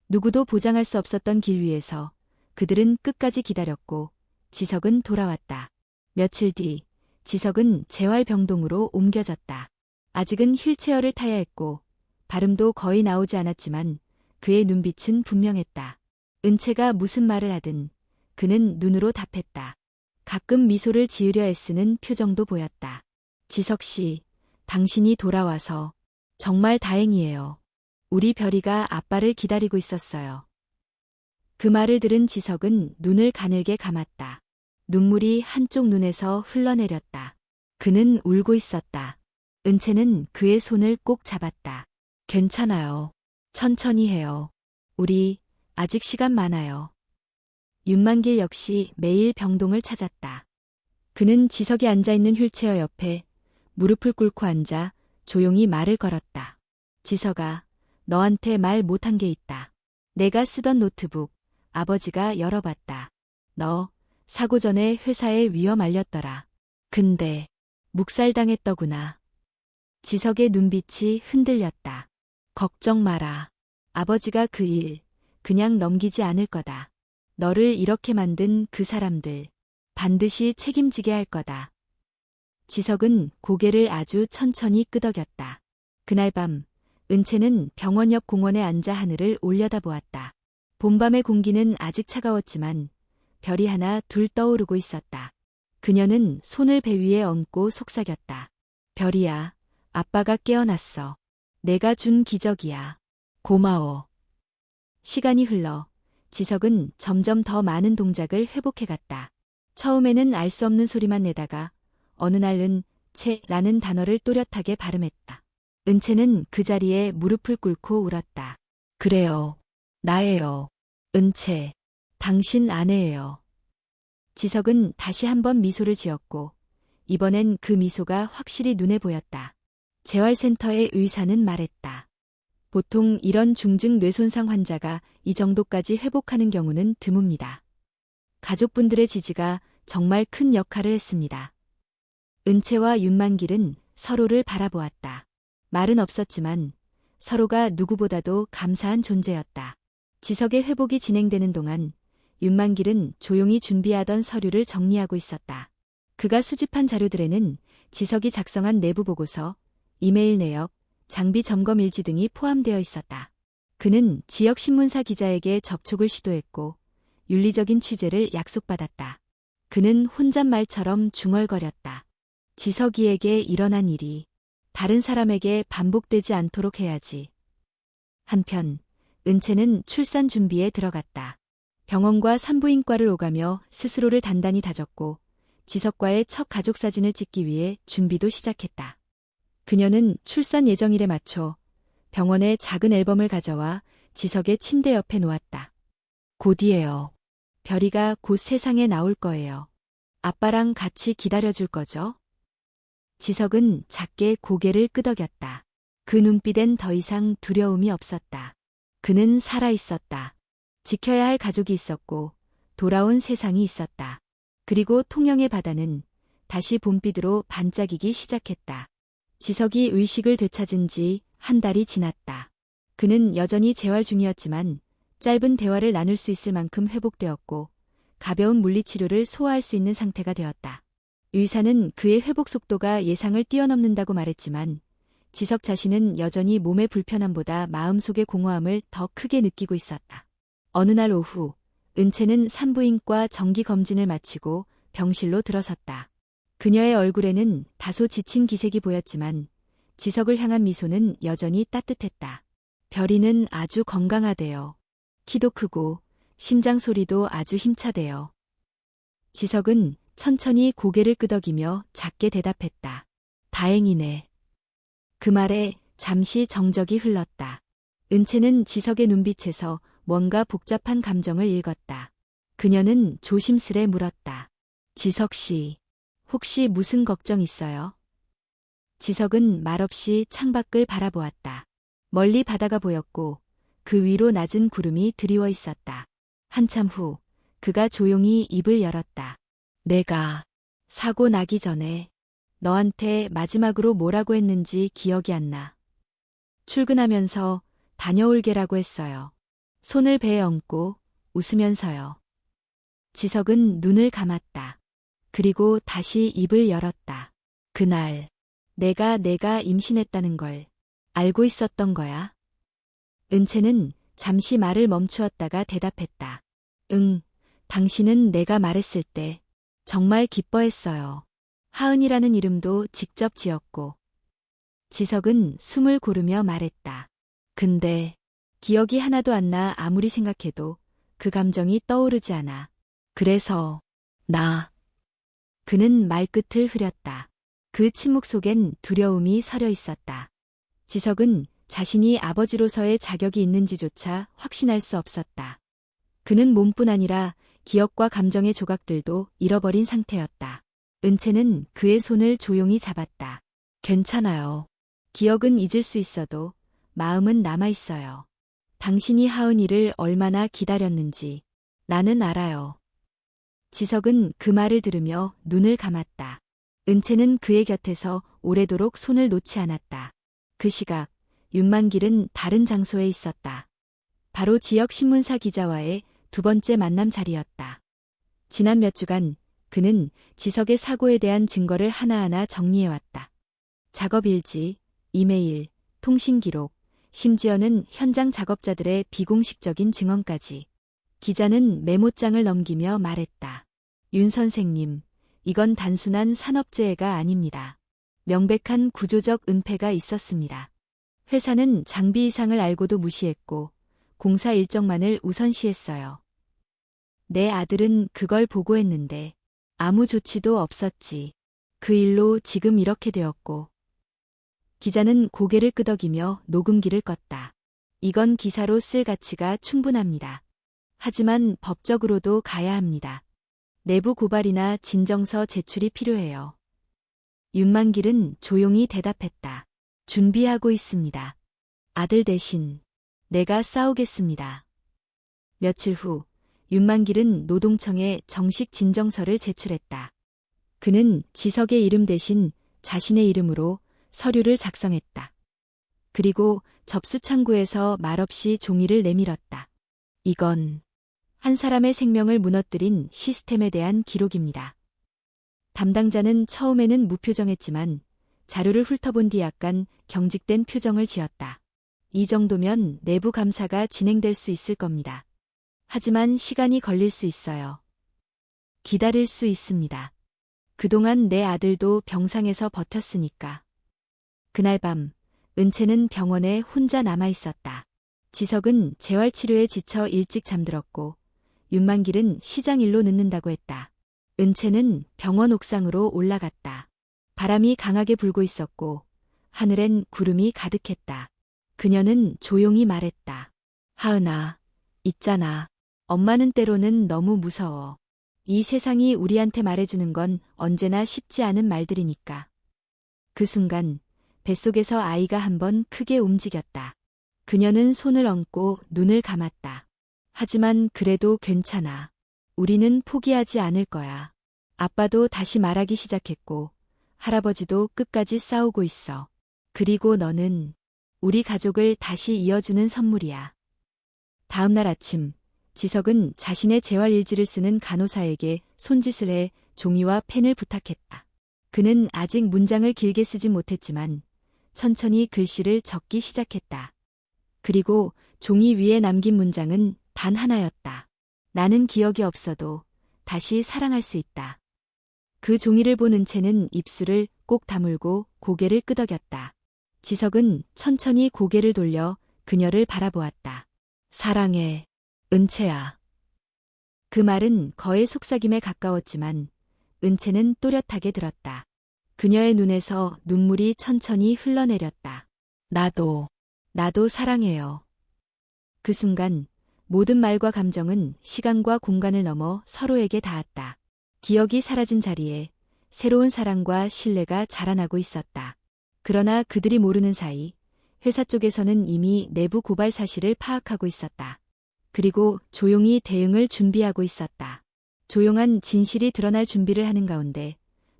[SPEAKER 1] 누구도 보장할 수 없었던 길 위에서 그들은 끝까지 기다렸고 지석은 돌아왔다. 며칠 뒤 지석은 재활병동으로 옮겨졌다. 아직은 휠체어를 타야 했고 발음도 거의 나오지 않았지만 그의 눈빛은 분명했다. 은채가 무슨 말을 하든 그는 눈으로 답했다. 가끔 미소를 지으려 애쓰는 표정도 보였다. 지석 씨, 당신이 돌아와서 정말 다행이에요. 우리 별이가 아빠를 기다리고 있었어요. 그 말을 들은 지석은 눈을 가늘게 감았다. 눈물이 한쪽 눈에서 흘러내렸다. 그는 울고 있었다. 은채는 그의 손을 꼭 잡았다. 괜찮아요. 천천히 해요. 우리 아직 시간 많아요. 윤만길 역시 매일 병동을 찾았다. 그는 지석이 앉아있는 휠체어 옆에 무릎을 꿇고 앉아 조용히 말을 걸었다. 지석아, 너한테 말 못한 게 있다. 내가 쓰던 노트북, 아버지가 열어봤다. 너 사고 전에 회사에 위험 알렸더라. 근데 묵살당했더구나. 지석의 눈빛이 흔들렸다. 걱정 마라. 아버지가 그 일 그냥 넘기지 않을 거다. 너를 이렇게 만든 그 사람들 반드시 책임지게 할 거다. 지석은 고개를 아주 천천히 끄덕였다. 그날 밤 은채는 병원 옆 공원에 앉아 하늘을 올려다보았다. 봄밤의 공기는 아직 차가웠지만 별이 하나 둘 떠오르고 있었다. 그녀는 손을 배 위에 얹고 속삭였다. 별이야, 아빠가 깨어났어. 내가 준 기적이야. 고마워. 시간이 흘러 지석은 점점 더 많은 동작을 회복해갔다. 처음에는 알 수 없는 소리만 내다가 어느 날은 채라는 단어를 또렷하게 발음했다. 은채는 그 자리에 무릎을 꿇고 울었다. 그래요. 나예요. 은채. 당신 아내예요. 지석은 다시 한번 미소를 지었고 이번엔 그 미소가 확실히 눈에 보였다. 재활센터의 의사는 말했다. 보통 이런 중증 뇌손상 환자가 이 정도까지 회복하는 경우는 드뭅니다. 가족분들의 지지가 정말 큰 역할을 했습니다. 은채와 윤만길은 서로를 바라보았다. 말은 없었지만 서로가 누구보다도 감사한 존재였다. 지석의 회복이 진행되는 동안 윤만길은 조용히 준비하던 서류를 정리하고 있었다. 그가 수집한 자료들에는 지석이 작성한 내부 보고서, 이메일 내역, 장비 점검 일지 등이 포함되어 있었다. 그는 지역 신문사 기자에게 접촉을 시도했고 윤리적인 취재를 약속받았다. 그는 혼잣말처럼 중얼거렸다. 지석이에게 일어난 일이 다른 사람에게 반복되지 않도록 해야지. 한편 은채는 출산 준비에 들어갔다. 병원과 산부인과를 오가며 스스로를 단단히 다졌고 지석과의 첫 가족 사진을 찍기 위해 준비도 시작했다. 그녀는 출산 예정일에 맞춰 병원에 작은 앨범을 가져와 지석의 침대 옆에 놓았다. 곧이에요. 별이가 곧 세상에 나올 거예요. 아빠랑 같이 기다려줄 거죠? 지석은 작게 고개를 끄덕였다. 그 눈빛엔 더 이상 두려움이 없었다. 그는 살아있었다. 지켜야 할 가족이 있었고 돌아온 세상이 있었다. 그리고 통영의 바다는 다시 봄비드로 반짝이기 시작했다. 지석이 의식을 되찾은 지 한 달이 지났다. 그는 여전히 재활 중이었지만 짧은 대화를 나눌 수 있을 만큼 회복되었고 가벼운 물리치료를 소화할 수 있는 상태가 되었다. 의사는 그의 회복 속도가 예상을 뛰어넘는다고 말했지만 지석 자신은 여전히 몸의 불편함보다 마음속의 공허함을 더 크게 느끼고 있었다. 어느 날 오후 은채는 산부인과 정기검진을 마치고 병실로 들어섰다. 그녀의 얼굴에는 다소 지친 기색이 보였지만 지석을 향한 미소는 여전히 따뜻했다. 별이는 아주 건강하대요. 키도 크고 심장 소리도 아주 힘차대요. 지석은 천천히 고개를 끄덕이며 작게 대답했다. 다행이네. 그 말에 잠시 정적이 흘렀다. 은채는 지석의 눈빛에서 뭔가 복잡한 감정을 읽었다. 그녀는 조심스레 물었다. 지석 씨, 혹시 무슨 걱정 있어요? 지석은 말없이 창밖을 바라보았다. 멀리 바다가 보였고 그 위로 낮은 구름이 드리워 있었다. 한참 후 그가 조용히 입을 열었다. 내가 사고 나기 전에 너한테 마지막으로 뭐라고 했는지 기억이 안 나. 출근하면서 다녀올게라고 했어요. 손을 배에 얹고 웃으면서요. 지석은 눈을 감았다. 그리고 다시 입을 열었다. 그날 내가 임신했다는 걸 알고 있었던 거야. 은채는 잠시 말을 멈추었다가 대답했다. 응, 당신은 내가 말했을 때 정말 기뻐했어요. 하은이라는 이름도 직접 지었고. 지석은 숨을 고르며 말했다. 근데 기억이 하나도 안 나. 아무리 생각해도 그 감정이 떠오르지 않아. 그래서 그는 말끝을 흐렸다. 그 침묵 속엔 두려움이 서려 있었다. 지석은 자신이 아버지로서의 자격이 있는지조차 확신할 수 없었다. 그는 몸뿐 아니라 기억과 감정의 조각들도 잃어버린 상태였다. 은채는 그의 손을 조용히 잡았다. 괜찮아요. 기억은 잊을 수 있어도 마음은 남아있어요. 당신이 하은이를 얼마나 기다렸는지 나는 알아요. 지석은 그 말을 들으며 눈을 감았다. 은채는 그의 곁에서 오래도록 손을 놓지 않았다. 그 시각 윤만길은 다른 장소에 있었다. 바로 지역 신문사 기자와의 두 번째 만남 자리였다. 지난 몇 주간 그는 지석의 사고에 대한 증거를 하나하나 정리해왔다. 작업 일지, 이메일, 통신 기록, 심지어는 현장 작업자들의 비공식적인 증언까지. 기자는 메모장을 넘기며 말했다. 윤 선생님, 이건 단순한 산업재해가 아닙니다. 명백한 구조적 은폐가 있었습니다. 회사는 장비 이상을 알고도 무시했고 공사 일정만을 우선시했어요. 내 아들은 그걸 보고했는데 아무 조치도 없었지. 그 일로 지금 이렇게 되었고. 기자는 고개를 끄덕이며 녹음기를 껐다. 이건 기사로 쓸 가치가 충분합니다. 하지만 법적으로도 가야 합니다. 내부 고발이나 진정서 제출이 필요해요. 윤만길은 조용히 대답했다. 준비하고 있습니다. 아들 대신 내가 싸우겠습니다. 며칠 후 윤만길은 노동청에 정식 진정서를 제출했다. 그는 지석의 이름 대신 자신의 이름으로 서류를 작성했다. 그리고 접수창구에서 말없이 종이를 내밀었다. 이건 한 사람의 생명을 무너뜨린 시스템에 대한 기록입니다. 담당자는 처음에는 무표정했지만 자료를 훑어본 뒤 약간 경직된 표정을 지었다. 이 정도면 내부 감사가 진행될 수 있을 겁니다. 하지만 시간이 걸릴 수 있어요. 기다릴 수 있습니다. 그동안 내 아들도 병상에서 버텼으니까. 그날 밤 은채는 병원에 혼자 남아 있었다. 지석은 재활치료에 지쳐 일찍 잠들었고 윤만길은 시장 일로 늦는다고 했다. 은채는 병원 옥상으로 올라갔다. 바람이 강하게 불고 있었고 하늘엔 구름이 가득했다. 그녀는 조용히 말했다. 하은아, 있잖아. 엄마는 때로는 너무 무서워. 이 세상이 우리한테 말해주는 건 언제나 쉽지 않은 말들이니까. 그 순간 뱃속에서 아이가 한번 크게 움직였다. 그녀는 손을 얹고 눈을 감았다. 하지만 그래도 괜찮아. 우리는 포기하지 않을 거야. 아빠도 다시 말하기 시작했고 할아버지도 끝까지 싸우고 있어. 그리고 너는 우리 가족을 다시 이어주는 선물이야. 다음 날 아침 지석은 자신의 재활일지를 쓰는 간호사에게 손짓을 해 종이와 펜을 부탁했다. 그는 아직 문장을 길게 쓰진 못했지만 천천히 글씨를 적기 시작했다. 그리고 종이 위에 남긴 문장은 단 하나였다. 나는 기억이 없어도 다시 사랑할 수 있다. 그 종이를 본 은채는 입술을 꼭 다물고 고개를 끄덕였다. 지석은 천천히 고개를 돌려 그녀를 바라보았다. 사랑해, 은채야. 그 말은 거의 속삭임에 가까웠지만 은채는 또렷하게 들었다. 그녀의 눈에서 눈물이 천천히 흘러내렸다. 나도 사랑해요. 그 순간 모든 말과 감정은 시간과 공간을 넘어 서로에게 닿았다. 기억이 사라진 자리에 새로운 사랑과 신뢰가 자라나고 있었다. 그러나 그들이 모르는 사이 회사 쪽에서는 이미 내부 고발 사실을 파악하고 있었다. 그리고 조용히 대응을 준비하고 있었다. 조용한 진실이 드러날 준비를 하는 가운데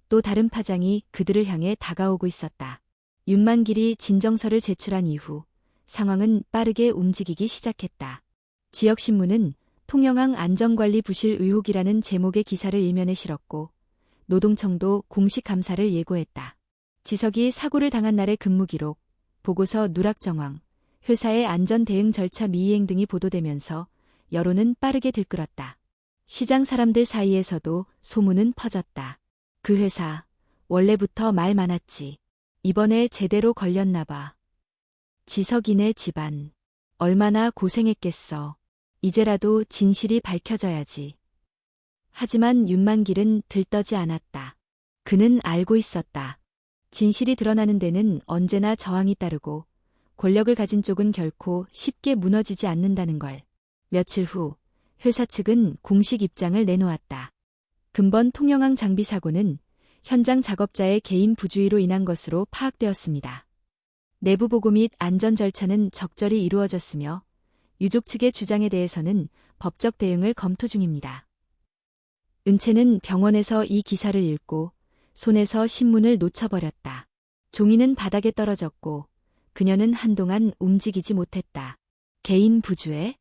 [SPEAKER 1] 또 다른 파장이 그들을 향해 다가오고 있었다. 윤만길이 진정서를 제출한 이후 상황은 빠르게 움직이기 시작했다. 지역신문은 통영항 안전관리 부실 의혹이라는 제목의 기사를 일면에 실었고 노동청도 공식 감사를 예고했다. 지석이 사고를 당한 날의 근무기록, 보고서 누락 정황, 회사의 안전 대응 절차 미이행 등이 보도되면서 여론은 빠르게 들끓었다. 시장 사람들 사이에서도 소문은 퍼졌다. 그 회사 원래부터 말 많았지. 이번에 제대로 걸렸나 봐. 지석이네 집안 얼마나 고생했겠어. 이제라도 진실이 밝혀져야지. 하지만 윤만길은 들떠지 않았다. 그는 알고 있었다. 진실이 드러나는 데는 언제나 저항이 따르고 권력을 가진 쪽은 결코 쉽게 무너지지 않는다는 걸. 며칠 후 회사 측은 공식 입장을 내놓았다. 근본 통영항 장비 사고는 현장 작업자의 개인 부주의로 인한 것으로 파악되었습니다. 내부 보고 및 안전 절차는 적절히 이루어졌으며 유족 측의 주장에 대해서는 법적 대응을 검토 중입니다. 은채는 병원에서 이 기사를 읽고 손에서 신문을 놓쳐버렸다. 종이는 바닥에 떨어졌고 그녀는 한동안 움직이지 못했다. 개인 부주의?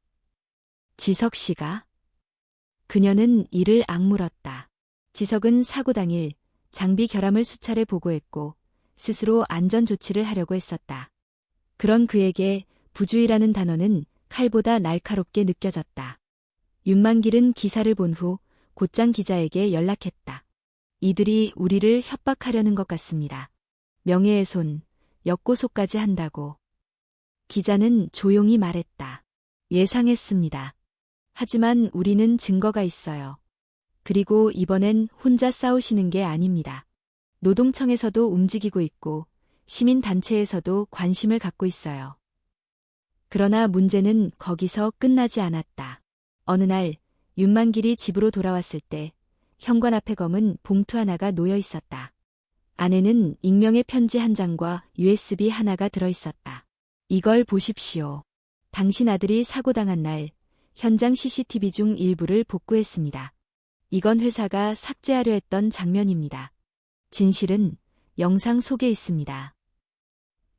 [SPEAKER 1] 지석 씨가? 그녀는 이를 악물었다. 지석은 사고 당일 장비 결함을 수차례 보고했고 스스로 안전 조치를 하려고 했었다. 그런 그에게 부주의라는 단어는 칼보다 날카롭게 느껴졌다. 윤만길은 기사를 본 후 곧장 기자에게 연락했다. 이들이 우리를 협박하려는 것 같습니다. 명예훼손, 역고소까지 한다고. 기자는 조용히 말했다. 예상했습니다. 하지만 우리는 증거가 있어요. 그리고 이번엔 혼자 싸우시는 게 아닙니다. 노동청에서도 움직이고 있고 시민단체에서도 관심을 갖고 있어요. 그러나 문제는 거기서 끝나지 않았다. 어느 날 윤만길이 집으로 돌아왔을 때 현관 앞에 검은 봉투 하나가 놓여 있었다. 안에는 익명의 편지 한 장과 USB 하나가 들어 있었다. 이걸 보십시오. 당신 아들이 사고당한 날 현장 CCTV 중 일부를 복구했습니다. 이건 회사가 삭제하려 했던 장면입니다. 진실은 영상 속에 있습니다.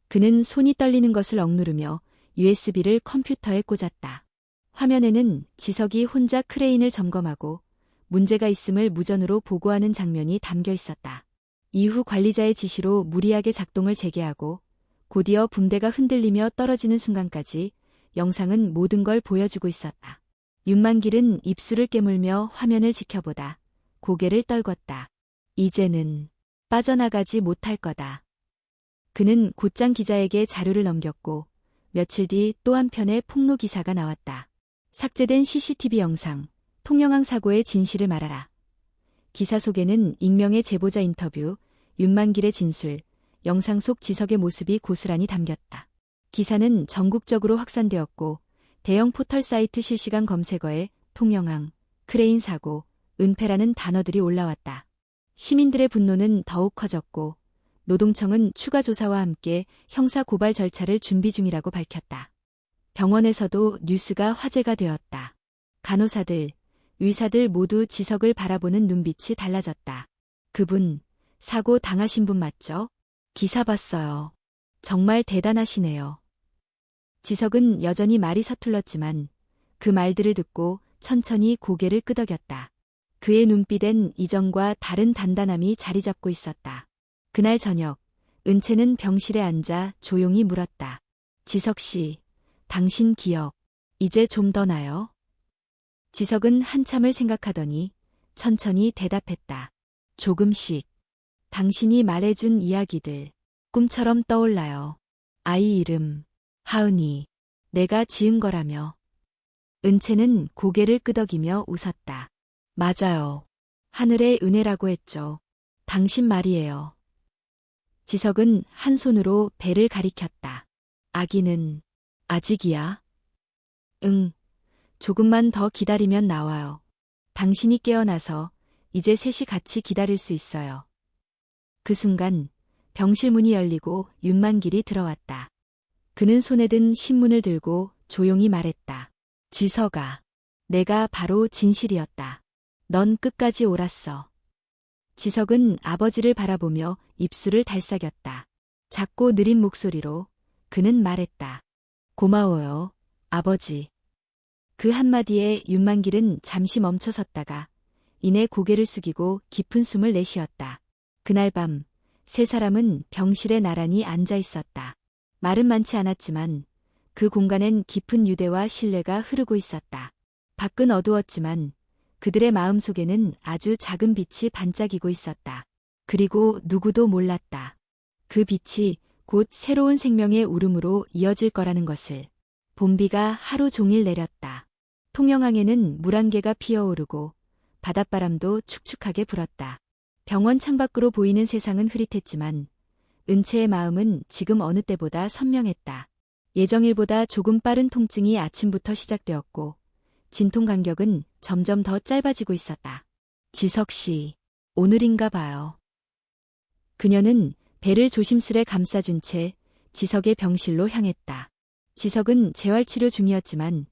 [SPEAKER 1] 그는 손이 떨리는 것을 억누르며 USB를 컴퓨터에 꽂았다. 화면에는 지석이 혼자 크레인을 점검하고 문제가 있음을 무전으로 보고하는 장면이 담겨 있었다. 이후 관리자의 지시로 무리하게 작동을 재개하고 곧이어 붕대가 흔들리며 떨어지는 순간까지 영상은 모든 걸 보여주고 있었다. 윤만길은 입술을 깨물며 화면을 지켜보다 고개를 떨궜다. 이제는 빠져나가지 못할 거다. 그는 곧장 기자에게 자료를 넘겼고 며칠 뒤 또 한 편의 폭로 기사가 나왔다. 삭제된 CCTV 영상, 통영항 사고의 진실을 말하라. 기사 속에는 익명의 제보자 인터뷰, 윤만길의 진술, 영상 속 지석의 모습이 고스란히 담겼다. 기사는 전국적으로 확산되었고 대형 포털 사이트 실시간 검색어에 통영항, 크레인 사고, 은폐라는 단어들이 올라왔다. 시민들의 분노는 더욱 커졌고 노동청은 추가 조사와 함께 형사 고발 절차를 준비 중이라고 밝혔다. 병원에서도 뉴스가 화제가 되었다. 간호사들, 의사들 모두 지석을 바라보는 눈빛이 달라졌다. 그분, 사고 당하신 분 맞죠? 기사 봤어요. 정말 대단하시네요. 지석은 여전히 말이 서툴렀지만 그 말들을 듣고 천천히 고개를 끄덕였다. 그의 눈빛엔 이전과 다른 단단함이 자리 잡고 있었다. 그날 저녁, 은채는 병실에 앉아 조용히 물었다. 지석 씨, 당신 기억, 이제 좀 더 나요? 지석은 한참을 생각하더니 천천히 대답했다. 조금씩. 당신이 말해준 이야기들, 꿈처럼 떠올라요. 아이 이름, 하은이, 내가 지은 거라며. 은채는 고개를 끄덕이며 웃었다. 맞아요. 하늘의 은혜라고 했죠. 당신 말이에요. 지석은 한 손으로 배를 가리켰다. 아기는 아직이야? 응. 조금만 더 기다리면 나와요. 당신이 깨어나서 이제 셋이 같이 기다릴 수 있어요. 그 순간 병실 문이 열리고 윤만길이 들어왔다. 그는 손에 든 신문을 들고 조용히 말했다. 지석아, 내가 바로 진실이었다. 넌 끝까지 옳았어. 지석은 아버지를 바라보며 입술을 달싹였다. 작고 느린 목소리로 그는 말했다. 고마워요, 아버지. 그 한마디에 윤만길은 잠시 멈춰섰다가 이내 고개를 숙이고 깊은 숨을 내쉬었다. 그날 밤 세 사람은 병실에 나란히 앉아 있었다. 말은 많지 않았지만 그 공간엔 깊은 유대와 신뢰가 흐르고 있었다. 밖은 어두웠지만 그들의 마음속에는 아주 작은 빛이 반짝이고 있었다. 그리고 누구도 몰랐다. 그 빛이 곧 새로운 생명의 울음으로 이어질 거라는 것을. 봄비가 하루 종일 내렸다. 통영항에는 물안개가 피어오르고 바닷바람도 축축하게 불었다. 병원 창밖으로 보이는 세상은 흐릿했지만 은채의 마음은 지금 어느 때보다 선명했다. 예정일보다 조금 빠른 통증이 아침부터 시작되었고 진통 간격은 점점 더 짧아지고 있었다. 지석 씨, 오늘인가 봐요. 그녀는 배를 조심스레 감싸준 채 지석의 병실로 향했다. 지석은 재활치료 중이었지만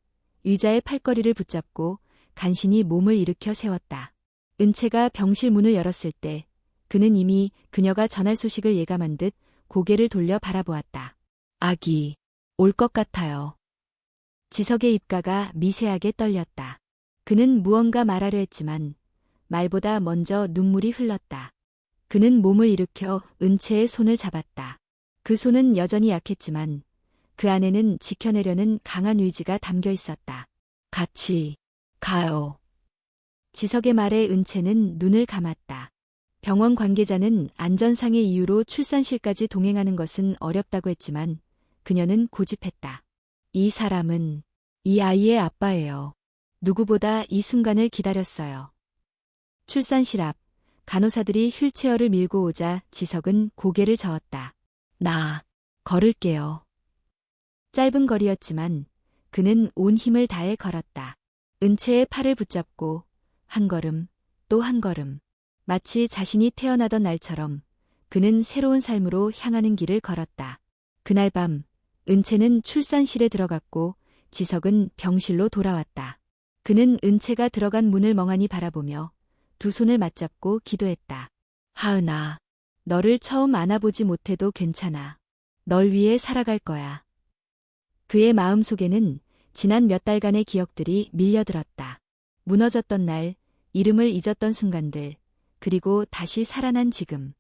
[SPEAKER 1] 의자의 팔걸이를 붙잡고 간신히 몸을 일으켜 세웠다. 은채가 병실 문을 열었을 때 그는 이미 그녀가 전할 소식을 예감한 듯 고개를 돌려 바라보았다. 아기, 올 것 같아요. 지석의 입가가 미세하게 떨렸다. 그는 무언가 말하려 했지만 말보다 먼저 눈물이 흘렀다. 그는 몸을 일으켜 은채의 손을 잡았다. 그 손은 여전히 약했지만 그 안에는 지켜내려는 강한 의지가 담겨 있었다. 같이 가요. 지석의 말에 은채는 눈을 감았다. 병원 관계자는 안전상의 이유로 출산실까지 동행하는 것은 어렵다고 했지만 그녀는 고집했다. 이 사람은 이 아이의 아빠예요. 누구보다 이 순간을 기다렸어요. 출산실 앞 간호사들이 휠체어를 밀고 오자 지석은 고개를 저었다. 나 걸을게요. 짧은 거리였지만 그는 온 힘을 다해 걸었다. 은채의 팔을 붙잡고 한 걸음 또 한 걸음 마치 자신이 태어나던 날처럼 그는 새로운 삶으로 향하는 길을 걸었다. 그날 밤 은채는 출산실에 들어갔고 지석은 병실로 돌아왔다. 그는 은채가 들어간 문을 멍하니 바라보며 두 손을 맞잡고 기도했다. 하은아, 너를 처음 안아보지 못해도 괜찮아. 널 위해 살아갈 거야. 그의 마음속에는 지난 몇 달간의 기억들이 밀려들었다. 무너졌던 날, 이름을 잊었던 순간들, 그리고 다시 살아난 지금.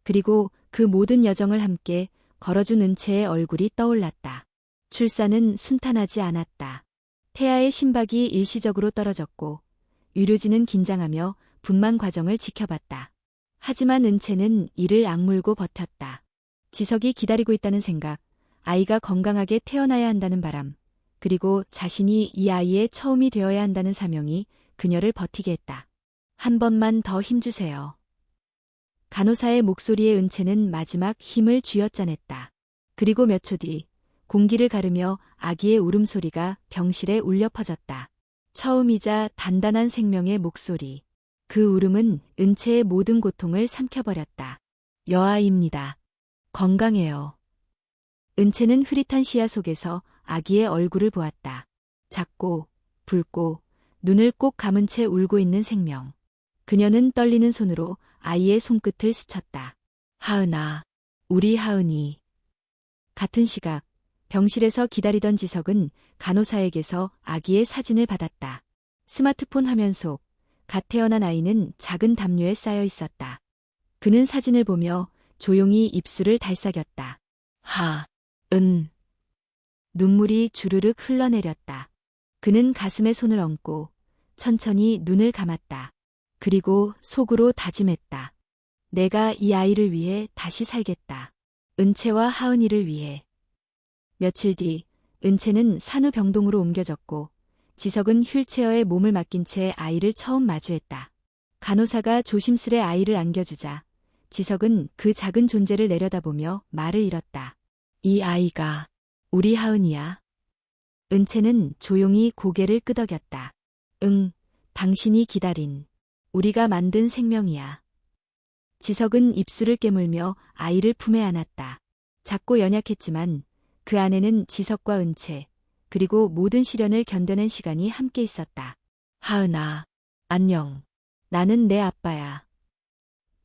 [SPEAKER 1] 그리고 그 모든 여정을 함께 걸어준 은채의 얼굴이 떠올랐다. 출산은 순탄하지 않았다. 태아의 심박이 일시적으로 떨어졌고 의료진은 긴장하며 분만 과정을 지켜봤다. 하지만 은채는 이를 악물고 버텼다. 지석이 기다리고 있다는 생각, 아이가 건강하게 태어나야 한다는 바람, 그리고 자신이 이 아이의 처음이 되어야 한다는 사명이 그녀를 버티게 했다. 한 번만 더 힘주세요. 간호사의 목소리에 은채는 마지막 힘을 쥐어짜냈다. 그리고 몇 초 뒤 공기를 가르며 아기의 울음소리가 병실에 울려 퍼졌다. 처음이자 단단한 생명의 목소리. 그 울음은 은채의 모든 고통을 삼켜버렸다. 여아입니다. 건강해요. 은채는 흐릿한 시야 속에서 아기의 얼굴을 보았다. 작고 붉고 눈을 꼭 감은 채 울고 있는 생명. 그녀는 떨리는 손으로 아이의 손끝을 스쳤다. 하은아, 우리 하은이. 같은 시각 병실에서 기다리던 지석은 간호사에게서 아기의 사진을 받았다. 스마트폰 화면 속 갓 태어난 아이는 작은 담요에 쌓여 있었다. 그는 사진을 보며 조용히 입술을 달싹였다. 눈물이 주르륵 흘러내렸다. 그는 가슴에 손을 얹고 천천히 눈을 감았다. 그리고 속으로 다짐했다. 내가 이 아이를 위해 다시 살겠다. 은채와 하은이를 위해. 며칠 뒤 은채는 산후병동으로 옮겨졌고 지석은 휠체어에 몸을 맡긴 채 아이를 처음 마주했다. 간호사가 조심스레 아이를 안겨주자 지석은 그 작은 존재를 내려다보며 말을 잃었다. 이 아이가 우리 하은이야. 은채는 조용히 고개를 끄덕였다. 응, 당신이 기다린, 우리가 만든 생명이야. 지석은 입술을 깨물며 아이를 품에 안았다. 작고 연약했지만 그 안에는 지석과 은채, 그리고 모든 시련을 견뎌낸 시간이 함께 있었다. 하은아, 안녕. 나는 내 아빠야.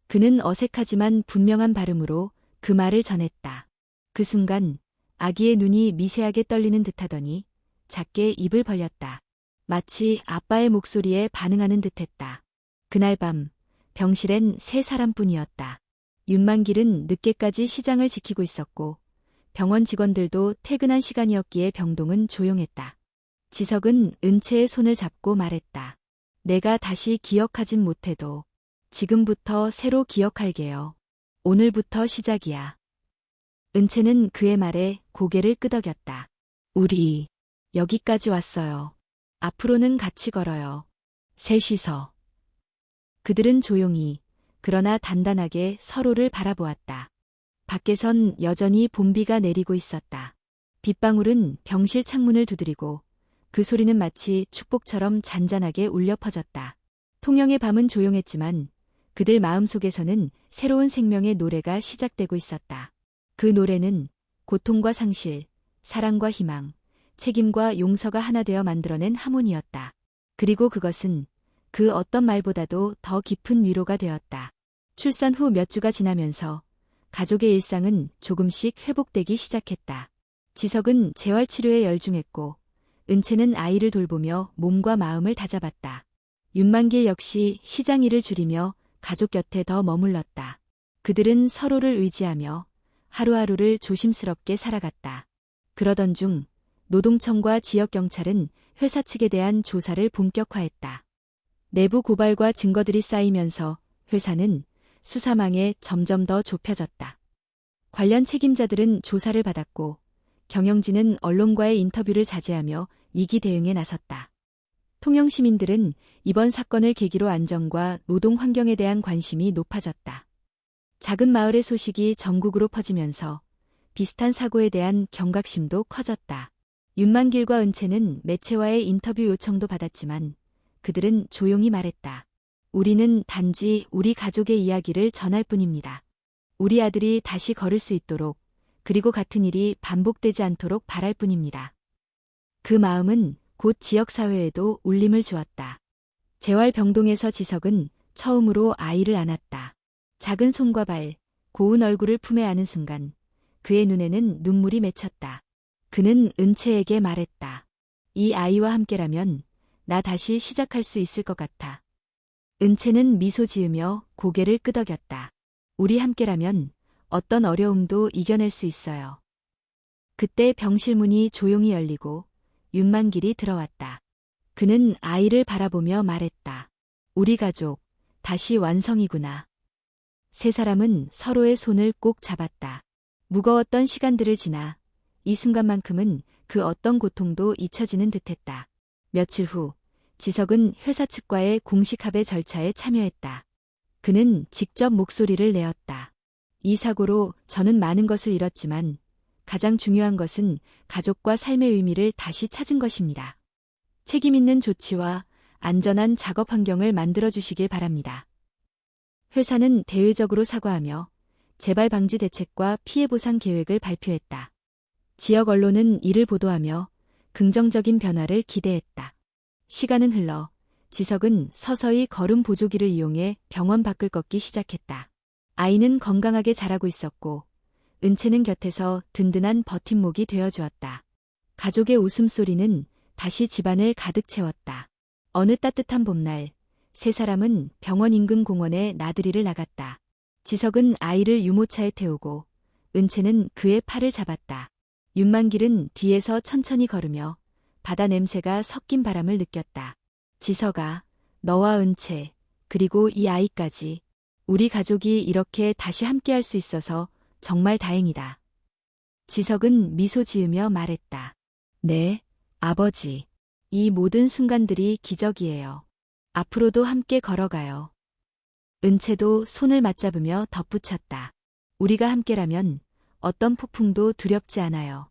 [SPEAKER 1] 그는 어색하지만 분명한 발음으로 그 말을 전했다. 그 순간 아기의 눈이 미세하게 떨리는 듯하더니 작게 입을 벌렸다. 마치 아빠의 목소리에 반응하는 듯했다. 그날 밤 병실엔 세 사람뿐이었다. 윤만길은 늦게까지 시장을 지키고 있었고 병원 직원들도 퇴근한 시간이었기에 병동은 조용했다. 지석은 은채의 손을 잡고 말했다. 내가 다시 기억하진 못해도 지금부터 새로 기억할게요. 오늘부터 시작이야. 은채는 그의 말에 고개를 끄덕였다. 우리 여기까지 왔어요. 앞으로는 같이 걸어요. 셋이서. 그들은 조용히 그러나 단단하게 서로를 바라보았다. 밖에선 여전히 봄비가 내리고 있었다. 빗방울은 병실 창문을 두드리고 그 소리는 마치 축복처럼 잔잔하게 울려 퍼졌다. 통영의 밤은 조용했지만 그들 마음속에서는 새로운 생명의 노래가 시작되고 있었다. 그 노래는 고통과 상실, 사랑과 희망, 책임과 용서가 하나 되어 만들어낸 하모니였다. 그리고 그것은 그 어떤 말보다도 더 깊은 위로가 되었다. 출산 후 몇 주가 지나면서 가족의 일상은 조금씩 회복되기 시작했다. 지석은 재활치료에 열중했고 은채는 아이를 돌보며 몸과 마음을 다잡았다. 윤만길 역시 시장 일을 줄이며 가족 곁에 더 머물렀다. 그들은 서로를 의지하며 하루하루를 조심스럽게 살아갔다. 그러던 중 노동청과 지역경찰은 회사 측에 대한 조사를 본격화했다. 내부 고발과 증거들이 쌓이면서 회사는 수사망에 점점 더 좁혀졌다. 관련 책임자들은 조사를 받았고 경영진은 언론과의 인터뷰를 자제하며 위기 대응에 나섰다. 통영 시민들은 이번 사건을 계기로 안전과 노동 환경에 대한 관심이 높아졌다. 작은 마을의 소식이 전국으로 퍼지면서 비슷한 사고에 대한 경각심도 커졌다. 윤만길과 은채는 매체와의 인터뷰 요청도 받았지만 그들은 조용히 말했다. 우리는 단지 우리 가족의 이야기를 전할 뿐입니다. 우리 아들이 다시 걸을 수 있도록 그리고 같은 일이 반복되지 않도록 바랄 뿐입니다. 그 마음은 곧 지역사회에도 울림을 주었다. 재활병동에서 지석은 처음으로 아이를 안았다. 작은 손과 발, 고운 얼굴을 품에 안은 순간 그의 눈에는 눈물이 맺혔다. 그는 은채에게 말했다. 이 아이와 함께라면 나 다시 시작할 수 있을 것 같아. 은채는 미소 지으며 고개를 끄덕였다. 우리 함께라면 어떤 어려움도 이겨낼 수 있어요. 그때 병실 문이 조용히 열리고 윤만길이 들어왔다. 그는 아이를 바라보며 말했다. 우리 가족, 다시 완성이구나. 세 사람은 서로의 손을 꼭 잡았다. 무거웠던 시간들을 지나 이 순간만큼은 그 어떤 고통도 잊혀지는 듯했다. 며칠 후 지석은 회사 측과의 공식 합의 절차에 참여했다. 그는 직접 목소리를 내었다. 이 사고로 저는 많은 것을 잃었지만 가장 중요한 것은 가족과 삶의 의미를 다시 찾은 것입니다. 책임 있는 조치와 안전한 작업 환경을 만들어주시길 바랍니다. 회사는 대외적으로 사과하며 재발 방지 대책과 피해 보상 계획을 발표했다. 지역 언론은 이를 보도하며 긍정적인 변화를 기대했다. 시간은 흘러 지석은 서서히 걸음 보조기를 이용해 병원 밖을 걷기 시작했다. 아이는 건강하게 자라고 있었고 은채는 곁에서 든든한 버팀목이 되어주었다. 가족의 웃음소리는 다시 집안을 가득 채웠다. 어느 따뜻한 봄날 세 사람은 병원 인근 공원에 나들이를 나갔다. 지석은 아이를 유모차에 태우고 은채는 그의 팔을 잡았다. 윤만길은 뒤에서 천천히 걸으며 바다 냄새가 섞인 바람을 느꼈다. 지석아, 너와 은채, 그리고 이 아이까지 우리 가족이 이렇게 다시 함께할 수 있어서 정말 다행이다. 지석은 미소 지으며 말했다. 네, 아버지. 이 모든 순간들이 기적이에요. 앞으로도 함께 걸어가요. 은채도 손을 맞잡으며 덧붙였다. 우리가 함께라면 어떤 폭풍도 두렵지 않아요.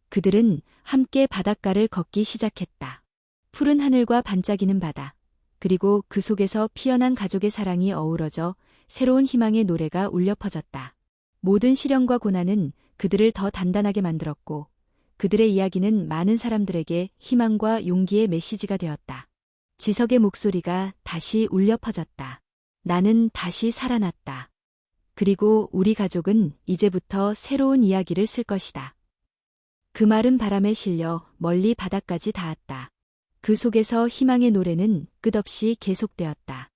[SPEAKER 1] 그들은 함께 바닷가를 걷기 시작했다. 푸른 하늘과 반짝이는 바다, 그리고 그 속에서 피어난 가족의 사랑이 어우러져 새로운 희망의 노래가 울려 퍼졌다. 모든 시련과 고난은 그들을 더 단단하게 만들었고 그들의 이야기는 많은 사람들에게 희망과 용기의 메시지가 되었다. 지석의 목소리가 다시 울려 퍼졌다. 나는 다시 살아났다. 그리고 우리 가족은 이제부터 새로운 이야기를 쓸 것이다. 그 말은 바람에 실려 멀리 바다까지 닿았다. 그 속에서 희망의 노래는 끝없이 계속되었다.